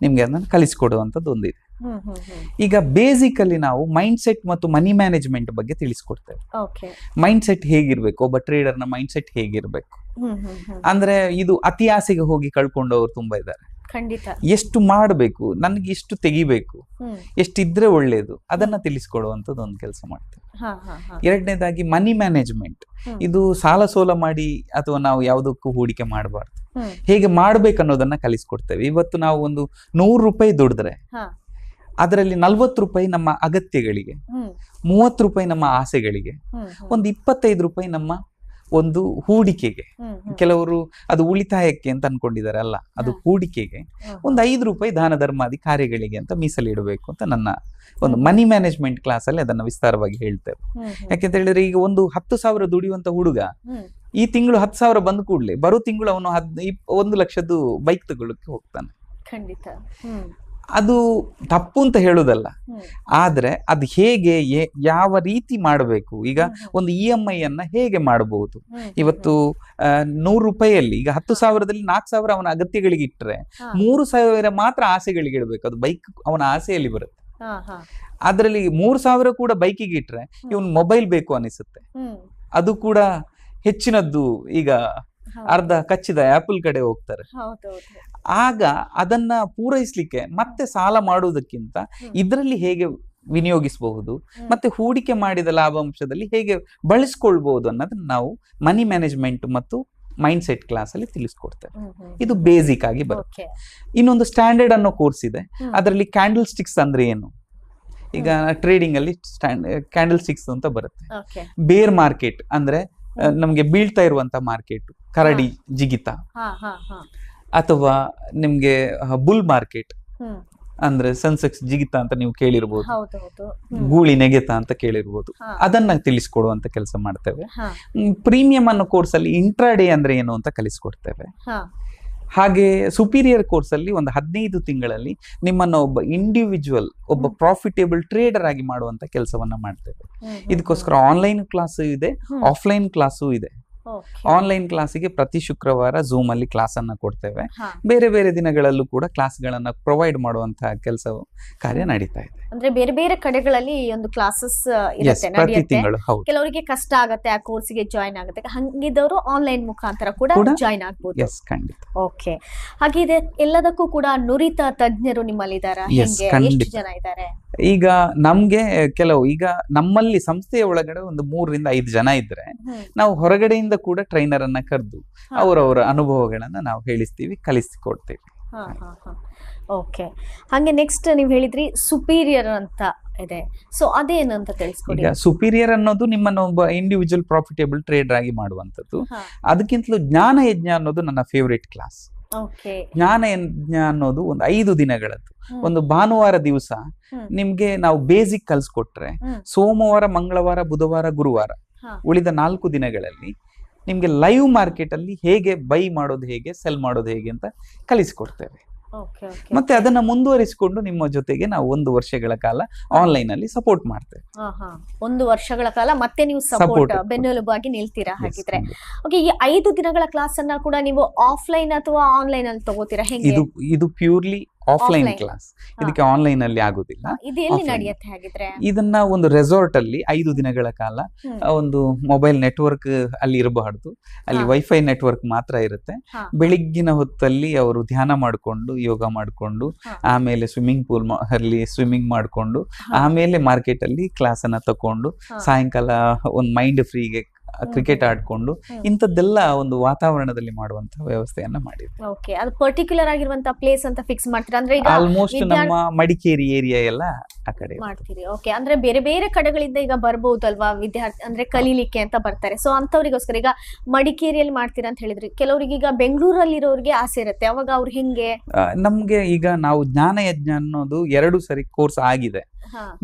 ನಿಮ್ಗೆ ಅದನ್ನ ಕಲಿಸಿಕೊಡುವಂಥದ್ದು ಒಂದಿದೆ. ಹ್ಮ್, ಹ್ಮ್, ಹ್ಮ್. ಈಗ ಬೇಸಿಕಲಿ ನಾವು ಮೈಂಡ್ ಸೆಟ್ ಮತ್ತು ಮನಿ ಮ್ಯಾನೇಜ್ಮೆಂಟ್ ಬಗ್ಗೆ ತಿಳಿಸ್ಕೊಡ್ತೇವೆ. Okay. ಮೈಂಡ್ ಸೆಟ್ ಹೇಗಿರ್ಬೇಕು, ಒಬ್ಬ ಟ್ರೇಡರ್ನ ಮೈಂಡ್ ಸೆಟ್ ಹೇಗಿರ್ಬೇಕು ಹ್ಮ್, ಹ್ಮ್, ಹ್ಮ್. ಅಂದ್ರೆ ಇದು ಅತಿ ಆಸೆಗೆ ಹೋಗಿ ಕಳ್ಕೊಂಡವರು ತುಂಬಾ ಇದ್ದಾರೆ. ಖಂಡಿತ. ಎಷ್ಟು ಮಾಡಬೇಕು, ನನಗೆ ಎಷ್ಟು ತೆಗಿಬೇಕು, ಹ್ಮ್. ಎಷ್ಟಿದ್ರೆ ಒಳ್ಳೇದು, ಅದನ್ನ ತಿಳಿಸ್ಕೊಡುವಂಥದ್ದು ಒಂದು ಕೆಲಸ ಮಾಡ್ತೇವೆ. ಹಾ, ಹಾ, ಹಾ. ಎರಡನೇದಾಗಿ ಮನಿ ಮ್ಯಾನೇಜ್ಮೆಂಟ್. ಹ್ಮ್. ಇದು ಸಾಲ ಸೋಲ ಮಾಡಿ ಅಥವಾ ನಾವು ಯಾವುದಕ್ಕೂ ಹೂಡಿಕೆ ಮಾಡಬಾರ್ದು, ಹ್ಮ್. ಹೇಗೆ ಮಾಡ್ಬೇಕು ಅನ್ನೋದನ್ನ ಕಲಿಸ್ಕೊಡ್ತೇವೆ. ಇವತ್ತು ನಾವು ಒಂದು 100 ರೂಪಾಯಿ ದುಡಿದ್ರೆ ಹಾ. ಅದರಲ್ಲಿ 40 ರೂಪಾಯಿ ನಮ್ಮ ಅಗತ್ಯಗಳಿಗೆ, ಹ್ಮ್. 30 ರೂಪಾಯಿ ನಮ್ಮ ಆಸೆಗಳಿಗೆ, ಹ್ಮ್, ಹ್ಮ್. ಒಂದು 25 ರೂಪಾಯಿ ನಮ್ಮ ಒಂದು ಹೂಡಿಕೆಗೆ. ಹ್ಮ್, ಹ್ಮ್. ಕೆಲವರು ಅದು ಉಳಿತಾಯಕ್ಕೆ ಅಂತ ಅನ್ಕೊಂಡಿದ್ದಾರೆ, ಅಲ್ಲ, ಅದು ಹೂಡಿಕೆಗೆ. ಒಂದು 5 ರೂಪಾಯಿ ದಾನ ಧರ್ಮಾದಿ ಕಾರ್ಯಗಳಿಗೆ ಅಂತ ಮೀಸಲಿಡಬೇಕು ಅಂತ ನನ್ನ ಒಂದು ಮನಿ ಮ್ಯಾನೇಜ್ಮೆಂಟ್ ಕ್ಲಾಸ್ ಅಲ್ಲಿ ಅದನ್ನ ವಿಸ್ತಾರವಾಗಿ ಹೇಳ್ತೇವೆ. ಹ್ಮ್, ಹ್ಮ್. ಯಾಕೆಂತ ಹೇಳಿದ್ರೆ ಈಗ ಒಂದು 10,000 ದುಡಿಯುವಂತ ಹುಡುಗ ಹ್ಮ್. ಈ ತಿಂಗಳು 10,000 ಬಂದ ಕೂಡಲೇ ಬರೋ ತಿಂಗಳು ಅವನು 1 ಲಕ್ಷದ್ದು ಬೈಕ್ ತಗೊಳ್ಳಕ್ಕೆ ಹೋಗ್ತಾನೆ. ಖಂಡಿತ. ಹ್ಮ್. ಅದು ತಪ್ಪು ಅಂತ ಹೇಳುದಲ್ಲ, ಹ್ಮ್. ಆದ್ರೆ ಅದು ಹೇಗೆ ಯಾವ ರೀತಿ ಮಾಡಬೇಕು. ಈಗ ಒಂದು EMI ಅನ್ನ ಹೇಗೆ ಮಾಡಬಹುದು. ಹ್ಮ್. ಇವತ್ತು 100 ರೂಪಾಯಿಯಲ್ಲಿ ಈಗ 10,000ದಲ್ಲಿ 4,000 ಅವನ ಅಗತ್ಯಗಳಿಗೆ ಇಟ್ಟರೆ ಹಾ. 3,000 ಮಾತ್ರ ಆಸೆಗಳಿಗೆ ಇಡಬೇಕು. ಅದು ಬೈಕ್ ಅವನ ಆಸೆಯಲ್ಲಿ ಬರುತ್ತೆ. ಹಾ, ಹಾ. ಅದ್ರಲ್ಲಿ 3,000 ಕೂಡ ಬೈಕಿಗೆ ಇಟ್ರೆ ಇವನ್ ಮೊಬೈಲ್ ಬೇಕು ಅನಿಸುತ್ತೆ. ಹ್ಮ್. ಅದು ಕೂಡ ಹೆಚ್ಚಿನದ್ದು. ಈಗ ಹೌದು. ಅರ್ಧ ಕಚ್ಚಿದ ಆಪಲ್ ಕಡೆ ಹೋಗ್ತಾರೆ. ಹೌದೌದು. ಆಗ ಅದನ್ನ ಪೂರೈಸ್ಲಿಕ್ಕೆ ಮತ್ತೆ ಸಾಲ ಮಾಡುವುದಕ್ಕಿಂತ ಇದರಲ್ಲಿ ಹೇಗೆ ವಿನಿಯೋಗಿಸಬಹುದು ಮತ್ತೆ ಹೂಡಿಕೆ ಮಾಡಿದ ಲಾಭಾಂಶದಲ್ಲಿ ಹೇಗೆ ಬಳಸ್ಕೊಳ್ಬಹುದು ಅನ್ನೋದನ್ನ ನಾವು ಮನಿ ಮ್ಯಾನೇಜ್ಮೆಂಟ್ ಮತ್ತು ಮೈಂಡ್ ಸೆಟ್ ಕ್ಲಾಸ್ ಅಲ್ಲಿ ತಿಳಿಸ್ಕೊಡ್ತೇವೆ. ಹ್ಮ್, ಹ್ಮ್. ಇದು ಬೇಸಿಕ್ ಆಗಿ ಬರುತ್ತೆ. Okay. ಇನ್ನೊಂದು ಸ್ಟ್ಯಾಂಡರ್ಡ್ ಅನ್ನೋ ಕೋರ್ಸ್ ಇದೆ. ಹ್ಮ್. ಅದರಲ್ಲಿ ಕ್ಯಾಂಡಲ್ ಸ್ಟಿಕ್ಸ್ ಅಂದ್ರೆ ಏನು, ಈಗ ಟ್ರೇಡಿಂಗ್ ಅಲ್ಲಿ ಕ್ಯಾಂಡಲ್ ಸ್ಟಿಕ್ಸ್ ಅಂತ ಬರುತ್ತೆ. Okay. ಬೇರ್ ಮಾರ್ಕೆಟ್ ಅಂದ್ರೆ ನಮ್ಗೆ ಬೀಳ್ತಾ ಇರುವಂತ ಮಾರ್ಕೆಟ್, ಕರಡಿ ಜಿಗಿತ, ಹಾ, ಹಾ, ಹಾ. ಅಥವಾ ನಿಮ್ಗೆ ಬುಲ್ ಮಾರ್ಕೆಟ್ ಹ್ಮ್. ಅಂದ್ರೆ ಸೆನ್ಸೆಕ್ಸ್ ಜಿಗಿತ ಅಂತ ನೀವು ಕೇಳಿರ್ಬೋದು, ಹೌದೌದು. ಗೂಳಿ ನೆಗೆತ ಅಂತ ಕೇಳಿರ್ಬೋದು. ಹಾ. ಅದನ್ನ ತಿಳಿಸ್ಕೊಡುವಂತ ಕೆಲಸ ಮಾಡ್ತೇವೆ. ಹಾ. ಪ್ರೀಮಿಯಂ ಅನ್ನೋ ಕೋರ್ಸ್ ಅಲ್ಲಿ ಇಂಟ್ರಾಡೇ ಅಂದ್ರೆ ಏನು ಅಂತ ಕಲಿಸ್ಕೊಡ್ತೇವೆ. ಹಾ. ಹಾಗೆ ಸುಪೀರಿಯರ್ ಕೋರ್ಸ್ ಅಲ್ಲಿ ಒಂದು 15 ತಿಂಗಳಲ್ಲಿ ನಿಮ್ಮನ್ನ ಒಬ್ಬ ಇಂಡಿವಿಜುವಲ್, ಒಬ್ಬ ಪ್ರಾಫಿಟೇಬಲ್ ಟ್ರೇಡರ್ ಆಗಿ ಮಾಡುವಂತ ಕೆಲಸವನ್ನ ಮಾಡ್ತೇವೆ. ಹ್ಮ್, ಇದಕ್ಕೋಸ್ಕರ ಆನ್ಲೈನ್ ಕ್ಲಾಸ್ ಇದೆ, ಹ್ಮ್. ಆಫ್ಲೈನ್ ಕ್ಲಾಸು ಇದೆ. Okay. ಆನ್ಲೈನ್ ಕ್ಲಾಸಿಗೆ ಪ್ರತಿ ಶುಕ್ರವಾರ ಝೂಮ್ ಅಲ್ಲಿ ಕ್ಲಾಸ್ ಅನ್ನ ಕೊಡ್ತೇವೆ. ಹಾ. ಬೇರೆ ಬೇರೆ ದಿನಗಳಲ್ಲೂ ಕೂಡ ಕ್ಲಾಸ್ಗಳನ್ನ ಪ್ರೊವೈಡ್ ಮಾಡುವಂತಹ ಕೆಲಸ ಕಾರ್ಯ ನಡೀತಾ ಇದೆ. ಅಂದ್ರೆ ಬೇರೆ ಬೇರೆ ಕಡೆಗಳಲ್ಲಿ ಈ ಒಂದು ಕ್ಲಾಸಸ್ ಎಸ್, ಇರುತ್ತೆ, ಪ್ರತಿ ನಡೆಯುತ್ತೆ. ತಿಂಗಳು. ಹೌದು. ಕೆಲವರಿಗೆ ಕಷ್ಟ ಆಗತ್ತೆ ಆ ಕೋರ್ಸ್ಗೆ ಜಾಯ್ನ್ ಆಗುತ್ತೆ, ಹಂಗಿದ್ದವರು ಆನ್ಲೈನ್ ಮುಖಾಂತರ ಕೂಡ ಕೂಡ ಜಾಯ್ನ್ ಆಗ್ಬೋದು. ಎಸ್, ಖಂಡಿತ. ಓಕೆ. ಹಾಗೆ ಇದೆ, ಎಲ್ಲದಕ್ಕೂ ಕೂಡ ನುರಿತ ತಜ್ಞರು ನಿಮ್ಮಲ್ಲಿ ಇದ್ದಾರಾ? Yes, ಹೆಂಗೆ, ಖಂಡಿತ. ಎಷ್ಟು ಜನ ಇದ್ದಾರೆ? ಈಗ ನಮ್ಗೆ ಕೆಲವು, ಈಗ ನಮ್ಮಲ್ಲಿ ಸಂಸ್ಥೆಯ ಒಳಗಡೆ ಒಂದು 3 ರಿಂದ 5 ಜನ ಇದ್ರೆ ಹ್ಮ್. ನಾವು ಹೊರಗಡೆಯಿಂದ ಕೂಡ ಟ್ರೈನರ್ ಅನ್ನ ಕರೆದು ಹಾ. ಅವರವರ ಅನುಭವಗಳನ್ನ ನಾವು ಹೇಳಿಸ್ತೀವಿ, ಕಲಿಸಿಕೊಡ್ತೇವೆ. ಹಾ, ಹಾ, ಹಾ. ಓಕೆ. ಹಾಗೆ ನೆಕ್ಸ್ಟ್ ನೀವು ಹೇಳಿದ್ರಿ ಸುಪೀರಿಯರ್ ಅಂತ ಇದೆ, ಸೊ ಅದೇನು ಅಂತ ತಿಳಿಸ್ಕೊಡಿ. ಈಗ ಸುಪೀರಿಯರ್ ಅನ್ನೋದು ನಿಮ್ಮನ್ನ ಒಬ್ಬ ಇಂಡಿವಿಜುವಲ್ ಪ್ರಾಫಿಟೇಬಲ್ ಟ್ರೇಡರ್ ಆಗಿ ಮಾಡುವಂಥದ್ದು. ಹಾ. ಅದಕ್ಕಿಂತಲೂ ಜ್ಞಾನ ಯಜ್ಞ ಅನ್ನೋದು ನನ್ನ ಫೇವ್ರೇಟ್ ಕ್ಲಾಸ್. ಓಕೆ. ಜ್ಞಾನ ಯಜ್ಞ ಅನ್ನೋದು ಒಂದು 5 ದಿನಗಳದ್ದು. ಹ್ಮ್. ಒಂದು ಭಾನುವಾರ ದಿವಸ ಹ್ಮ್. ನಿಮ್ಗೆ ನಾವು ಬೇಸಿಕ್ ಕಲ್ಸ್ಕೊಟ್ರೆ ಹ್ಮ್. ಸೋಮವಾರ, ಮಂಗಳವಾರ, ಬುಧವಾರ, ಗುರುವಾರ ಹಾ. ಉಳಿದ 4 ದಿನಗಳಲ್ಲಿ ನಿಮ್ಗೆ ಲೈವ್ ಮಾರ್ಕೆಟ್ ಅಲ್ಲಿ ಹೇಗೆ ಬೈ ಮಾಡೋದು, ಹೇಗೆ ಸೆಲ್ ಮಾಡೋದು ಹೇಗೆ ಅಂತ ಕಲಿಸಿಕೊಡ್ತೇವೆ. Okay, okay. ಮತ್ತೆ ಅದನ್ನ ಮುಂದುವರಿಸಿಕೊಂಡು ನಿಮ್ಮ ಜೊತೆಗೆ ನಾವು 1 ವರ್ಷಗಳ ಕಾಲ ಆನ್ಲೈನ್ ಅಲ್ಲಿ ಸಪೋರ್ಟ್ ಮಾಡ್ತೇವೆ. ಹಾ, ಹಾ. 1 ವರ್ಷಗಳ ಕಾಲ ಮತ್ತೆ ನೀವು ಸಪೋರ್ಟ್ Support. ಬೆನ್ನೆಲುಬಾಗಿ ನಿಲ್ತೀರಾ Yes, ಹಾಗಿದ್ರೆ? ಖಂಡಿತ. ಓಕೆ. ಈ 5 ದಿನಗಳ ಕ್ಲಾಸ್ ಅನ್ನ ಕೂಡ ನೀವು ಆಫ್ಲೈನ್ ಅಥವಾ ಆನ್ಲೈನ್ ಅಲ್ಲಿ ತಗೋತೀರಾ, ಹೆಂಗೆ? ಇದು ಪ್ಯೂರ್ಲಿ ಆಫ್ಲೈನ್ Offline. ಕ್ಲಾಸ್. ಇದಕ್ಕೆ ಆನ್ಲೈನ್ ಅಲ್ಲಿ ಆಗುದಿಲ್ಲ. ಇದು ಎಲ್ಲಿ offline. ನಡೆಯುತ್ತೆ ಹಾಗಿದ್ರೆ? ಇದನ್ನ ಒಂದು ರೆಸಾರ್ಟ್ ಅಲ್ಲಿ 5 ದಿನಗಳ ಕಾಲ ಹ್ಮ್. ಒಂದು ಮೊಬೈಲ್ ನೆಟ್ವರ್ಕ್ ಅಲ್ಲಿ ಇರಬಾರ್ದು, ಅಲ್ಲಿ ಹಾ. ವೈಫೈ ನೆಟ್ವರ್ಕ್ ಮಾತ್ರ ಇರುತ್ತೆ. ಹಾ. ಬೆಳಿಗ್ಗಿನ ಹೊತ್ತಲ್ಲಿ ಅವರು ಧ್ಯಾನ ಮಾಡಿಕೊಂಡು, ಯೋಗ ಮಾಡಿಕೊಂಡು, ಹಾ. ಆಮೇಲೆ ಸ್ವಿಮ್ಮಿಂಗ್ ಪೂಲ್ ಅಲ್ಲಿ ಸ್ವಿಮ್ಮಿಂಗ್ ಮಾಡಿಕೊಂಡು, ಹಾ. ಆಮೇಲೆ ಮಾರ್ಕೆಟ್ ಅಲ್ಲಿ ಕ್ಲಾಸ್ ಅನ್ನ ತಕೊಂಡು, ಹಾ. ಸಾಯಂಕಾಲ ಒಂದು ಮೈಂಡ್ ಫ್ರೀಗೆ ಕ್ರಿಕೆಟ್ ಆಡ್ಕೊಂಡು ಇಂಥದ್ದೆಲ್ಲ ಒಂದು ವಾತಾವರಣದಲ್ಲಿ ಮಾಡುವಂತಹ ವ್ಯವಸ್ಥೆಯನ್ನ ಮಾಡಿದ್ವಿ. ಓಕೆ, ಅದು ಪರ್ಟಿಕ್ಯುಲರ್ ಆಗಿರುವಂತ ಪ್ಲೇಸ್ ಅಂತ ಫಿಕ್ಸ್ ಮಾಡ್ತೀರಾ? ಅಂದ್ರೆ ಈಗ ಆಲ್ಮೋಸ್ಟ್ ನಮ್ಮ ಮಡಿಕೇರಿ ಏರಿಯಾ ಎಲ್ಲ ಆ ಕಡೆ ಮಾಡ್ತೀರಿ. ಓಕೆ, ಅಂದ್ರೆ ಬೇರೆ ಬೇರೆ ಕಡೆಗಳಿಂದ ಈಗ ಬರ್ಬಹುದಲ್ವಾ ವಿದ್ಯಾರ್ಥಿ, ಅಂದ್ರೆ ಕಲೀಲಿಕ್ಕೆ ಅಂತ ಬರ್ತಾರೆ. ಸೊ ಅಂತವ್ರಿಗೋಸ್ಕರ ಈಗ ಮಡಿಕೇರಿಯಲ್ಲಿ ಮಾಡ್ತೀರಾ ಅಂತ ಹೇಳಿದ್ರಿ. ಕೆಲವರಿಗೆ ಈಗ ಬೆಂಗಳೂರಲ್ಲಿ ಆಸೆ ಇರುತ್ತೆ, ಅವಾಗ ಅವ್ರು ಹೆಂಗೆ? ನಮ್ಗೆ ಈಗ ನಾವು ಜ್ಞಾನಯಜ್ಞ ಅನ್ನೋದು 2 ಸರಿ ಕೋರ್ಸ್ ಆಗಿದೆ,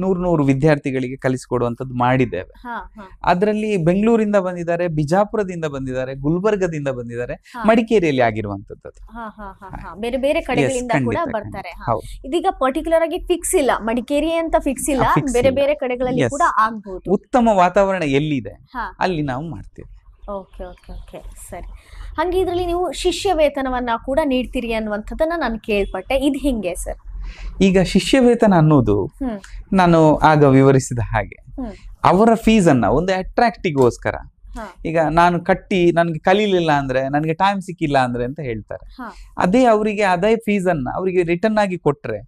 100 ವಿದ್ಯಾರ್ಥಿಗಳಿಗೆ ಕಲಿಸಿಕೊಡುವಂತದ್ದು ಮಾಡಿದ್ದೇವೆ. ಅದರಲ್ಲಿ ಬೆಂಗಳೂರಿಂದ ಬಂದಿದ್ದಾರೆ, ಬಿಜಾಪುರದಿಂದ ಬಂದಿದ್ದಾರೆ, ಗುಲ್ಬರ್ಗದಿಂದ ಬಂದಿದ್ದಾರೆ, ಮಡಿಕೇರಿಯಲ್ಲಿ ಆಗಿರುವಂತದ್ದು. ಬೇರೆ ಬೇರೆ ಕಡೆಗಳಿಂದ ಕೂಡ ಬರ್ತಾರೆ. ಇದೀಗ ಪರ್ಟಿಕ್ಯುಲರ್ ಆಗಿ ಫಿಕ್ಸ್ ಇಲ್ಲ, ಮಡಿಕೇರಿ ಅಂತ ಫಿಕ್ಸ್ ಇಲ್ಲ, ಬೇರೆ ಬೇರೆ ಕಡೆಗಳಲ್ಲಿ ಕೂಡ ಆಗ್ಬಹುದು. ಉತ್ತಮ ವಾತಾವರಣ ಎಲ್ಲಿದೆ ಅಲ್ಲಿ ನಾವು ಮಾಡ್ತೀವಿ. ಓಕೆ ಓಕೆ ಓಕೆ, ಸರಿ. ಹಂಗೆ ಇದರಲ್ಲಿ ನೀವು ಶಿಷ್ಯ ವೇತನವನ್ನ ಕೂಡ ನೀಡ್ತೀರಿ ಅನ್ನುವಂಥದ್ದನ್ನ ನಾನು ಕೇಳ್ಪಟ್ಟೆ, ಇದು ಹೆಂಗೆ ಸರ್? ಈಗ ಶಿಷ್ಯ ವೇತನ ಅನ್ನೋದು ನಾನು ಆಗ ವಿವರಿಸಿದ ಹಾಗೆ ಅವರ ಫೀಸ್ ಅನ್ನ ಒಂದು ಅಟ್ರಾಕ್ಟಿಗೋಸ್ಕರ, ಈಗ ನಾನು ಕಟ್ಟಿ ನನ್ಗೆ ಕಲೀಲಿಲ್ಲ ಅಂದ್ರೆ, ನನ್ಗೆ ಟೈಮ್ ಸಿಕ್ಕಿಲ್ಲ ಅಂದ್ರೆ ಅಂತ ಹೇಳ್ತಾರೆ. ಅದೇ ಫೀಸ್ ಅನ್ನ ಅವರಿಗೆ ರಿಟರ್ನ್ ಆಗಿ ಕೊಟ್ರೆ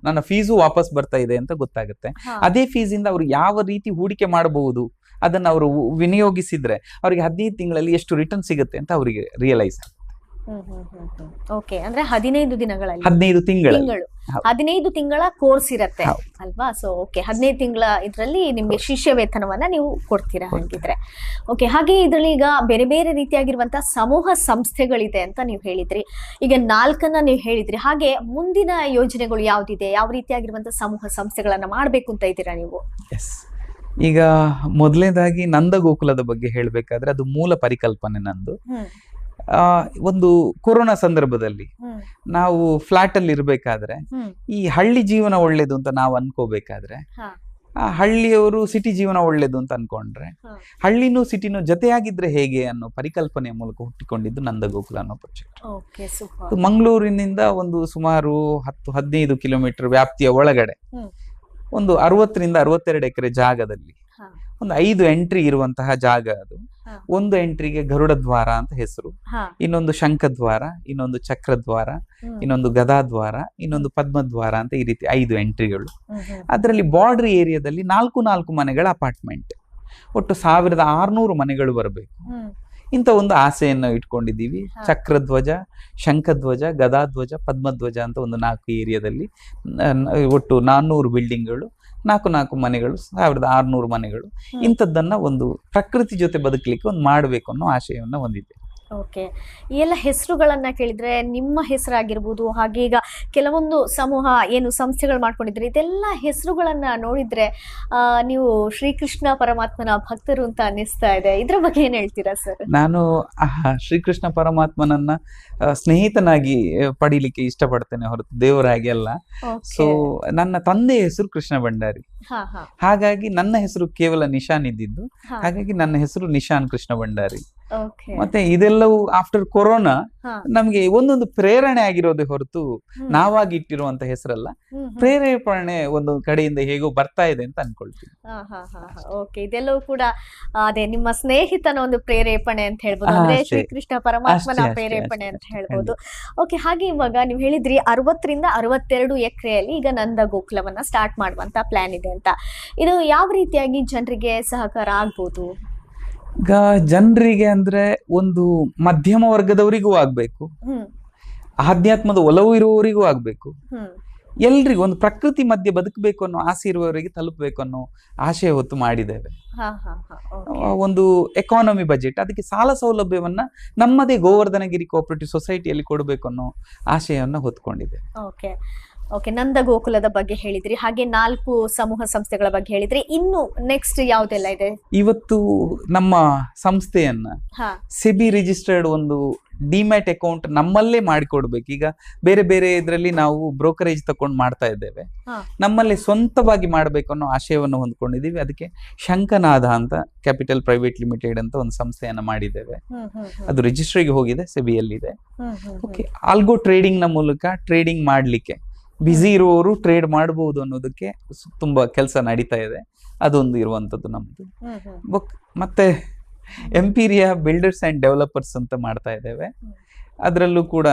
ನನ್ನ ಫೀಸು ವಾಪಸ್ ಬರ್ತಾ ಇದೆ ಅಂತ ಗೊತ್ತಾಗುತ್ತೆ. ಅದೇ ಫೀಸ್ ಇಂದ ಅವ್ರು ಯಾವ ರೀತಿ ಹೂಡಿಕೆ ಮಾಡಬಹುದು ಅದನ್ನ ಅವರು ವಿನಿಯೋಗಿಸಿದ್ರೆ ಅವರಿಗೆ 15 ತಿಂಗಳಲ್ಲಿ ಎಷ್ಟು ರಿಟರ್ನ್ ಸಿಗುತ್ತೆ ಅಂತ ಅವರಿಗೆ ರಿಯಲೈಸ್ ಆಗುತ್ತೆ. ಓಕೆ, ಅಂದ್ರೆ 15 ದಿನಗಳಲ್ಲಿ 15 ತಿಂಗಳ ಕೋರ್ಸ್ ಇರತ್ತೆ ಅಲ್ವಾ? ಸೊ ಓಕೆ, 15 ತಿಂಗಳ ಇದ್ರಲ್ಲಿ ನಿಮ್ಗೆ ಶಿಷ್ಯ ವೇತನವನ್ನ ನೀವು ಕೊಡ್ತೀರಾ ಹಾಗಿದ್ರೆ. ಓಕೆ, ಹಾಗೆ ಇದ್ರಲ್ಲಿ ಈಗ ಬೇರೆ ಬೇರೆ ರೀತಿಯಾಗಿರುವಂತಹ ಸಮೂಹ ಸಂಸ್ಥೆಗಳಿದೆ ಅಂತ ನೀವು ಹೇಳಿದ್ರಿ. ಈಗ 4 ನೀವು ಹೇಳಿದ್ರಿ. ಹಾಗೆ ಮುಂದಿನ ಯೋಜನೆಗಳು ಯಾವ್ದಿದೆ? ಯಾವ ರೀತಿಯಾಗಿರುವಂತಹ ಸಮೂಹ ಸಂಸ್ಥೆಗಳನ್ನ ಮಾಡ್ಬೇಕು ಅಂತ ಇದ್ದೀರಾ ನೀವು? ಈಗ ಮೊದಲನೇದಾಗಿ ನಂದ ಗೋಕುಲದ ಬಗ್ಗೆ ಹೇಳ್ಬೇಕಾದ್ರೆ ಅದು ಮೂಲ ಪರಿಕಲ್ಪನೆ ನಂದು. ಒಂದು ಕೊರೋನಾ ಸಂದರ್ಭದಲ್ಲಿ ನಾವು ಫ್ಲಾಟ್ ಅಲ್ಲಿ ಇರ್ಬೇಕಾದ್ರೆ ಈ ಹಳ್ಳಿ ಜೀವನ ಒಳ್ಳೇದು ಅಂತ ನಾವು ಅನ್ಕೋಬೇಕಾದ್ರೆ, ಆ ಹಳ್ಳಿಯವರು ಸಿಟಿ ಜೀವನ ಒಳ್ಳೇದು ಅಂತ ಅನ್ಕೊಂಡ್ರೆ, ಹಳ್ಳಿನೂ ಸಿಟಿನೂ ಜೊತೆಯಾಗಿದ್ರೆ ಹೇಗೆ ಅನ್ನೋ ಪರಿಕಲ್ಪನೆಯ ಮೂಲಕ ಹುಟ್ಟಿಕೊಂಡಿದ್ದು ನಂದ ಗೋಕುಲ ಅನ್ನೋ ಪ್ರಾಜೆಕ್ಟ್. ಮಂಗಳೂರಿನಿಂದ ಒಂದು ಸುಮಾರು 10-15 ಕಿಲೋಮೀಟರ್ ವ್ಯಾಪ್ತಿಯ ಒಳಗಡೆ ಒಂದು 60ರಿಂದ 62 ಎಕರೆ ಜಾಗದಲ್ಲಿ ಒಂದು 5 ಎಂಟ್ರಿ ಇರುವಂತಹ ಜಾಗ. ಅದು ಒಂದು ಎಂಟ್ರಿಗೆ ಗರುಡ ದ್ವಾರ ಅಂತ ಹೆಸರು, ಇನ್ನೊಂದು ಶಂಖದ್ವಾರ, ಇನ್ನೊಂದು ಚಕ್ರದ್ವಾರ, ಇನ್ನೊಂದು ಗದಾದ್ವಾರ, ಇನ್ನೊಂದು ಪದ್ಮದ್ವಾರ ಅಂತ ಈ ರೀತಿ 5 ಎಂಟ್ರಿಗಳು. ಅದರಲ್ಲಿ ಬಾರ್ಡರ್ ಏರಿಯಾದಲ್ಲಿ 4 ಮನೆಗಳ ಅಪಾರ್ಟ್ಮೆಂಟ್, ಒಟ್ಟು 1600 ಮನೆಗಳು ಬರಬೇಕು. ಇಂಥ ಒಂದು ಆಸೆಯನ್ನು ಇಟ್ಕೊಂಡಿದ್ದೀವಿ. ಚಕ್ರಧ್ವಜ, ಶಂಖಧ್ವಜ, ಗದಾಧ್ವಜ, ಪದ್ಮಧ್ವಜ ಅಂತ ಒಂದು 4 ಏರಿಯಾದಲ್ಲಿ ಒಟ್ಟು 400 ಬಿಲ್ಡಿಂಗ್ಗಳು, 4 ಮನೆಗಳು, 1600 ಮನೆಗಳು. ಇಂಥದ್ದನ್ನ ಒಂದು ಪ್ರಕೃತಿ ಜೊತೆ ಬದುಕಲಿಕ್ಕೆ ಒಂದು ಮಾಡಬೇಕು ಅನ್ನೋ ಆಶಯವನ್ನ ಹೊಂದಿದೆ. ಓಕೆ, ಈ ಎಲ್ಲ ಹೆಸರುಗಳನ್ನ ಕೇಳಿದ್ರೆ ನಿಮ್ಮ ಹೆಸರಾಗಿರ್ಬೋದು, ಹಾಗೆ ಈಗ ಕೆಲವೊಂದು ಸಮೂಹ ಏನು ಸಂಸ್ಥೆಗಳು ಮಾಡ್ಕೊಂಡಿದ್ರೆ ಇದೆಲ್ಲ ಹೆಸರುಗಳನ್ನ ನೋಡಿದ್ರೆ ನೀವು ಶ್ರೀಕೃಷ್ಣ ಪರಮಾತ್ಮನ ಭಕ್ತರು ಅಂತ ಅನ್ನಿಸ್ತಾ ಇದೆ. ಇದ್ರ ಬಗ್ಗೆ ಏನ್ ಹೇಳ್ತೀರಾ ಸರ್? ನಾನು ಶ್ರೀಕೃಷ್ಣ ಪರಮಾತ್ಮನನ್ನ ಸ್ನೇಹಿತನಾಗಿ ಪಡೀಲಿಕ್ಕೆ ಇಷ್ಟಪಡ್ತೇನೆ ಹೊರತು ದೇವರಾಗಿ ಅಲ್ಲ. ಸೊ ನನ್ನ ತಂದೆಯ ಹೆಸರು ಕೃಷ್ಣ ಭಂಡಾರಿ, ಹಾಗಾಗಿ ನನ್ನ ಹೆಸರು ಕೇವಲ ನಿಶಾನ್ ಇದ್ದಿದ್ದು, ಹಾಗಾಗಿ ನನ್ನ ಹೆಸರು ನಿಶಾನ್ ಕೃಷ್ಣ ಭಂಡಾರಿ. ಮತ್ತೆ ಇದೆಲ್ಲವೂ ಆಫ್ಟರ್ ಕೊರೋನಾ ನಮ್ಗೆ ಒಂದೊಂದು ಪ್ರೇರಣೆ ಆಗಿರೋದೇ ಹೊರತು ನಾವಾಗಿ ಇಟ್ಟಿರುವಂತ ಹೆಸರಲ್ಲ. ಪ್ರೇರೇಪಣೆ ಒಂದು ಕಡೆಯಿಂದ ಹೇಗೋ ಬರ್ತಾ ಇದೆ ಅಂತ ಅನ್ಕೊಳ್ತೀನಿ. ಓಕೆ, ಇದೆಲ್ಲವೂ ಕೂಡ ಅದೇ ನಿಮ್ಮ ಸ್ನೇಹಿತನ ಒಂದು ಪ್ರೇರೇಪಣೆ ಅಂತ ಹೇಳ್ಬೋದು, ಅಂದ್ರೆ ಶ್ರೀಕೃಷ್ಣ ಪರಮಾತ್ಮನ ಪ್ರೇರೇಪಣೆ ಅಂತ ಹೇಳ್ಬೋದು. ಓಕೆ, ಹಾಗೆ ಇವಾಗ ನೀವು ಹೇಳಿದ್ರಿ 60ರಿಂದ 62 ಎಕರೆಯಲ್ಲಿ ಈಗ ನಂದ ಗೋಕುಲವನ್ನ ಸ್ಟಾರ್ಟ್ ಮಾಡುವಂತ ಪ್ಲಾನ್ ಇದೆ ಅಂತ. ಇದು ಯಾವ ರೀತಿಯಾಗಿ ಜನರಿಗೆ ಸಹಕಾರ ಆಗ್ಬೋದು? ಈಗ ಜನರಿಗೆ ಅಂದ್ರೆ ಒಂದು ಮಧ್ಯಮ ವರ್ಗದವರಿಗೂ ಆಗ್ಬೇಕು, ಆಧ್ಯಾತ್ಮದ ಒಲವು ಇರುವವರಿಗೂ ಆಗ್ಬೇಕು, ಎಲ್ರಿಗೂ ಒಂದು ಪ್ರಕೃತಿ ಮಧ್ಯೆ ಬದುಕಬೇಕು ಅನ್ನೋ ಆಸೆ ಇರುವವರಿಗೆ ತಲುಪಬೇಕು ಅನ್ನೋ ಆಶಯ ಹೊತ್ತು ಮಾಡಿದ್ದೇವೆ. ಒಂದು ಎಕಾನಮಿ ಬಜೆಟ್, ಅದಕ್ಕೆ ಸಾಲ ಸೌಲಭ್ಯವನ್ನ ನಮ್ಮದೇ ಗೋವರ್ಧನಗಿರಿ ಕೋಆಪರೇಟಿವ್ ಸೊಸೈಟಿಯಲ್ಲಿ ಕೊಡಬೇಕು ಅನ್ನೋ ಆಶಯವನ್ನ ಹೊತ್ಕೊಂಡಿದೆ. ಓಕೆ, ನಂದ ಗೋಕುಲದ ಬಗ್ಗೆ ಹೇಳಿದ್ರಿ, ಹಾಗೆ 4 ಸಮೂಹ ಸಂಸ್ಥೆಗಳ ಬಗ್ಗೆ ಹೇಳಿದ್ರಿ. ಇನ್ನು ನೆಕ್ಸ್ಟ್ ಯಾವ್ದೆಲ್ಲ ಇದೆ? ಇವತ್ತು ನಮ್ಮ ಸಂಸ್ಥೆಯನ್ನ ಸೆಬಿ ರಿಜಿಸ್ಟರ್ಡ್ ಒಂದು ಡಿಮ್ಯಾಟ್ ಅಕೌಂಟ್ ನಮ್ಮಲ್ಲೇ ಮಾಡಿಕೊಡ್ಬೇಕು. ಈಗ ಬೇರೆ ಬೇರೆ ಇದರಲ್ಲಿ ನಾವು ಬ್ರೋಕರೇಜ್ ತಕೊಂಡು ಮಾಡ್ತಾ ಇದ್ದೇವೆ, ನಮ್ಮಲ್ಲೇ ಸ್ವಂತವಾಗಿ ಮಾಡ್ಬೇಕು ಅನ್ನೋ ಆಶಯವನ್ನು ಹೊಂದ್ಕೊಂಡಿದೀವಿ. ಅದಕ್ಕೆ ಶಂಖನಾದ ಅಂತ ಕ್ಯಾಪಿಟಲ್ ಪ್ರೈವೇಟ್ ಲಿಮಿಟೆಡ್ ಅಂತ ಒಂದು ಸಂಸ್ಥೆಯನ್ನ ಮಾಡಿದ್ದೇವೆ. ಅದು ರಿಜಿಸ್ಟ್ರಿಗೆ ಹೋಗಿದೆ, ಸೆಬಿಯಲ್ಲಿದೆ. ಓಕೆ, ಆಲ್ಗೋ ಟ್ರೇಡಿಂಗ್ ನ ಮೂಲಕ ಟ್ರೇಡಿಂಗ್ ಮಾಡ್ಲಿಕ್ಕೆ ಬಿಸಿ ಇರುವವರು ಟ್ರೇಡ್ ಮಾಡಬಹುದು ಅನ್ನೋದಕ್ಕೆ ತುಂಬಾ ಕೆಲಸ ನಡೀತಾ ಇದೆ. ಅದೊಂದು ಇರುವಂತದ್ದು ನಮ್ದು. ಮತ್ತೆ ಎಂಪೀರಿಯಾ ಬಿಲ್ಡರ್ಸ್ ಅಂಡ್ ಡೆವಲಪರ್ಸ್ ಅಂತ ಮಾಡ್ತಾ ಇದ್ದೇವೆ. ಅದರಲ್ಲೂ ಕೂಡ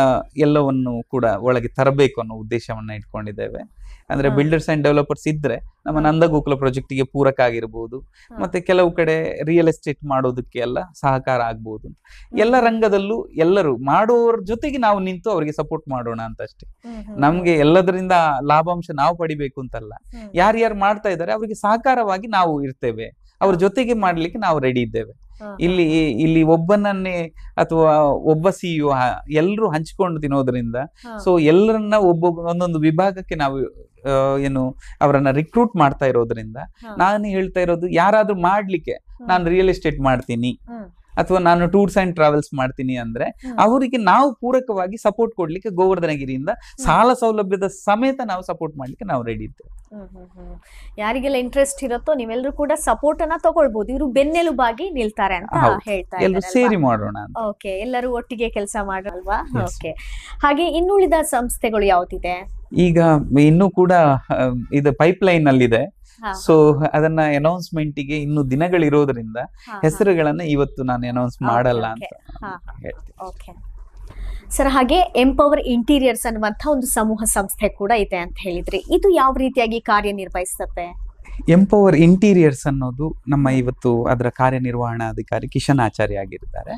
ಎಲ್ಲವನ್ನು ಕೂಡ ಒಳಗೆ ತರಬೇಕು ಅನ್ನೋ ಉದ್ದೇಶವನ್ನ ಇಟ್ಕೊಂಡಿದ್ದೇವೆ. ಅಂದ್ರೆ ಬಿಲ್ಡರ್ಸ್ ಅಂಡ್ ಡೆವಲಪರ್ಸ್ ಇದ್ರೆ ನಮ್ಮ ನಂದಗೋಕುಲ ಪ್ರಾಜೆಕ್ಟ್ ಗೆ ಪೂರಕ ಆಗಿರ್ಬೋದು, ಮತ್ತೆ ಕೆಲವು ಕಡೆ ರಿಯಲ್ ಎಸ್ಟೇಟ್ ಮಾಡೋದಕ್ಕೆ ಎಲ್ಲ ಸಹಕಾರ ಆಗ್ಬೋದು. ಎಲ್ಲ ರಂಗದಲ್ಲೂ ಎಲ್ಲರೂ ಮಾಡುವವರ ಜೊತೆಗೆ ನಾವು ನಿಂತು ಅವರಿಗೆ ಸಪೋರ್ಟ್ ಮಾಡೋಣ ಅಂತ ಅಷ್ಟೇ. ನಮ್ಗೆ ಎಲ್ಲದರಿಂದ ಲಾಭಾಂಶ ನಾವು ಪಡಿಬೇಕು ಅಂತಲ್ಲ. ಯಾರ್ಯಾರು ಮಾಡ್ತಾ ಇದ್ದಾರೆ ಅವರಿಗೆ ಸಹಕಾರವಾಗಿ ನಾವು ಇರ್ತೇವೆ, ಅವ್ರ ಜೊತೆಗೆ ಮಾಡ್ಲಿಕ್ಕೆ ನಾವು ರೆಡಿ ಇದ್ದೇವೆ. ಇಲ್ಲಿ ಒಬ್ಬನನ್ನೇ ಅಥವಾ ಒಬ್ಬ ಸಿಇಒ ಎಲ್ಲರೂ ಹಂಚಿಕೊಂಡು ತಿನ್ನೋದ್ರಿಂದ ಸೊ ಎಲ್ಲರನ್ನ ಒಂದೊಂದು ವಿಭಾಗಕ್ಕೆ ನಾವು ಏನು ಅವರನ್ನ ರಿಕ್ರೂಟ್ ಮಾಡ್ತಾ ಇರೋದ್ರಿಂದ ನಾನು ಹೇಳ್ತಾ ಇರೋದು, ಯಾರಾದ್ರೂ ಮಾಡ್ಲಿಕ್ಕೆ ನಾನು ರಿಯಲ್ ಎಸ್ಟೇಟ್ ಮಾಡ್ತೀನಿ ಅಥವಾ ನಾನು ಟೂರ್ಸ್ ಅಂಡ್ ಟ್ರಾವೆಲ್ಸ್ ಮಾಡ್ತೀನಿ ಅಂದ್ರೆ ಅವರಿಗೆ ನಾವು ಪೂರಕವಾಗಿ ಸಪೋರ್ಟ್ ಕೊಡ್ಲಿಕ್ಕೆ ಗೋವರ್ಧನಗಿರಿಯಿಂದ ಸಾಲ ಸೌಲಭ್ಯದ ಸಮೇತ ನಾವು ಸಪೋರ್ಟ್ ಮಾಡ್ಲಿಕ್ಕೆ ನಾವು ರೆಡಿ ಇದ್ದೇವೆ. ಯಾರಿಗೆಲ್ಲ ಇಂಟ್ರೆಸ್ಟ್ ಇರುತ್ತೋ ನೀವೆಲ್ಲರೂ ಕೂಡ ಸಪೋರ್ಟ್ ಅನ್ನ ತಗೊಳ್ಬಹುದು. ಇವರು ಬೆನ್ನೆಲುಬಾಗಿ ನಿಲ್ತಾರೆ ಅಂತ ಹೇಳ್ತಾ ಎಲ್ಲರೂ ಸೇರಿ ಮಾಡೋಣ. ಓಕೆ, ಎಲ್ಲರೂ ಒಟ್ಟಿಗೆ ಕೆಲಸ ಮಾಡೋಲ್ವಾ? ಓಕೆ, ಹಾಗೆ ಇನ್ನುಳಿದ ಸಂಸ್ಥೆಗಳು ಯಾವ್ದಿದೆ? ಈಗ ಇನ್ನೂ ಕೂಡ ಇದು ಪೈಪ್ಲೈನ್ ಅಲ್ಲಿದೆ. ಸೊ ಅದನ್ನ ಅನೌನ್ಸ್ಮೆಂಟ್ ಗೆ ಇನ್ನು ದಿನಗಳಿರೋದ್ರಿಂದ ಹೆಸರುಗಳನ್ನ ಇವತ್ತು ನಾನು ಅನೌನ್ಸ್ ಮಾಡಲ್ಲ ಅಂತ ಹೇಳ್ತೀನಿ. ಸರ್, ಹಾಗೆ ಎಂಪವರ್ ಇಂಟೀರಿಯರ್ಸ್ ಅನ್ನುವಂಥ ಒಂದು ಸಮೂಹ ಸಂಸ್ಥೆ ಕೂಡ ಇದೆ ಅಂತ ಹೇಳಿದ್ರಿ. ಇದು ಯಾವ ರೀತಿಯಾಗಿ ಕಾರ್ಯನಿರ್ವಹಿಸುತ್ತೆ? ಎಂಪವರ್ ಇಂಟೀರಿಯರ್ಸ್ ಅನ್ನೋದು ನಮ್ಮ ಇವತ್ತು ಅದರ ಕಾರ್ಯನಿರ್ವಹಣಾಧಿಕಾರಿ ಕಿಶನ್ ಆಚಾರ್ಯ ಆಗಿರ್ತಾರೆ.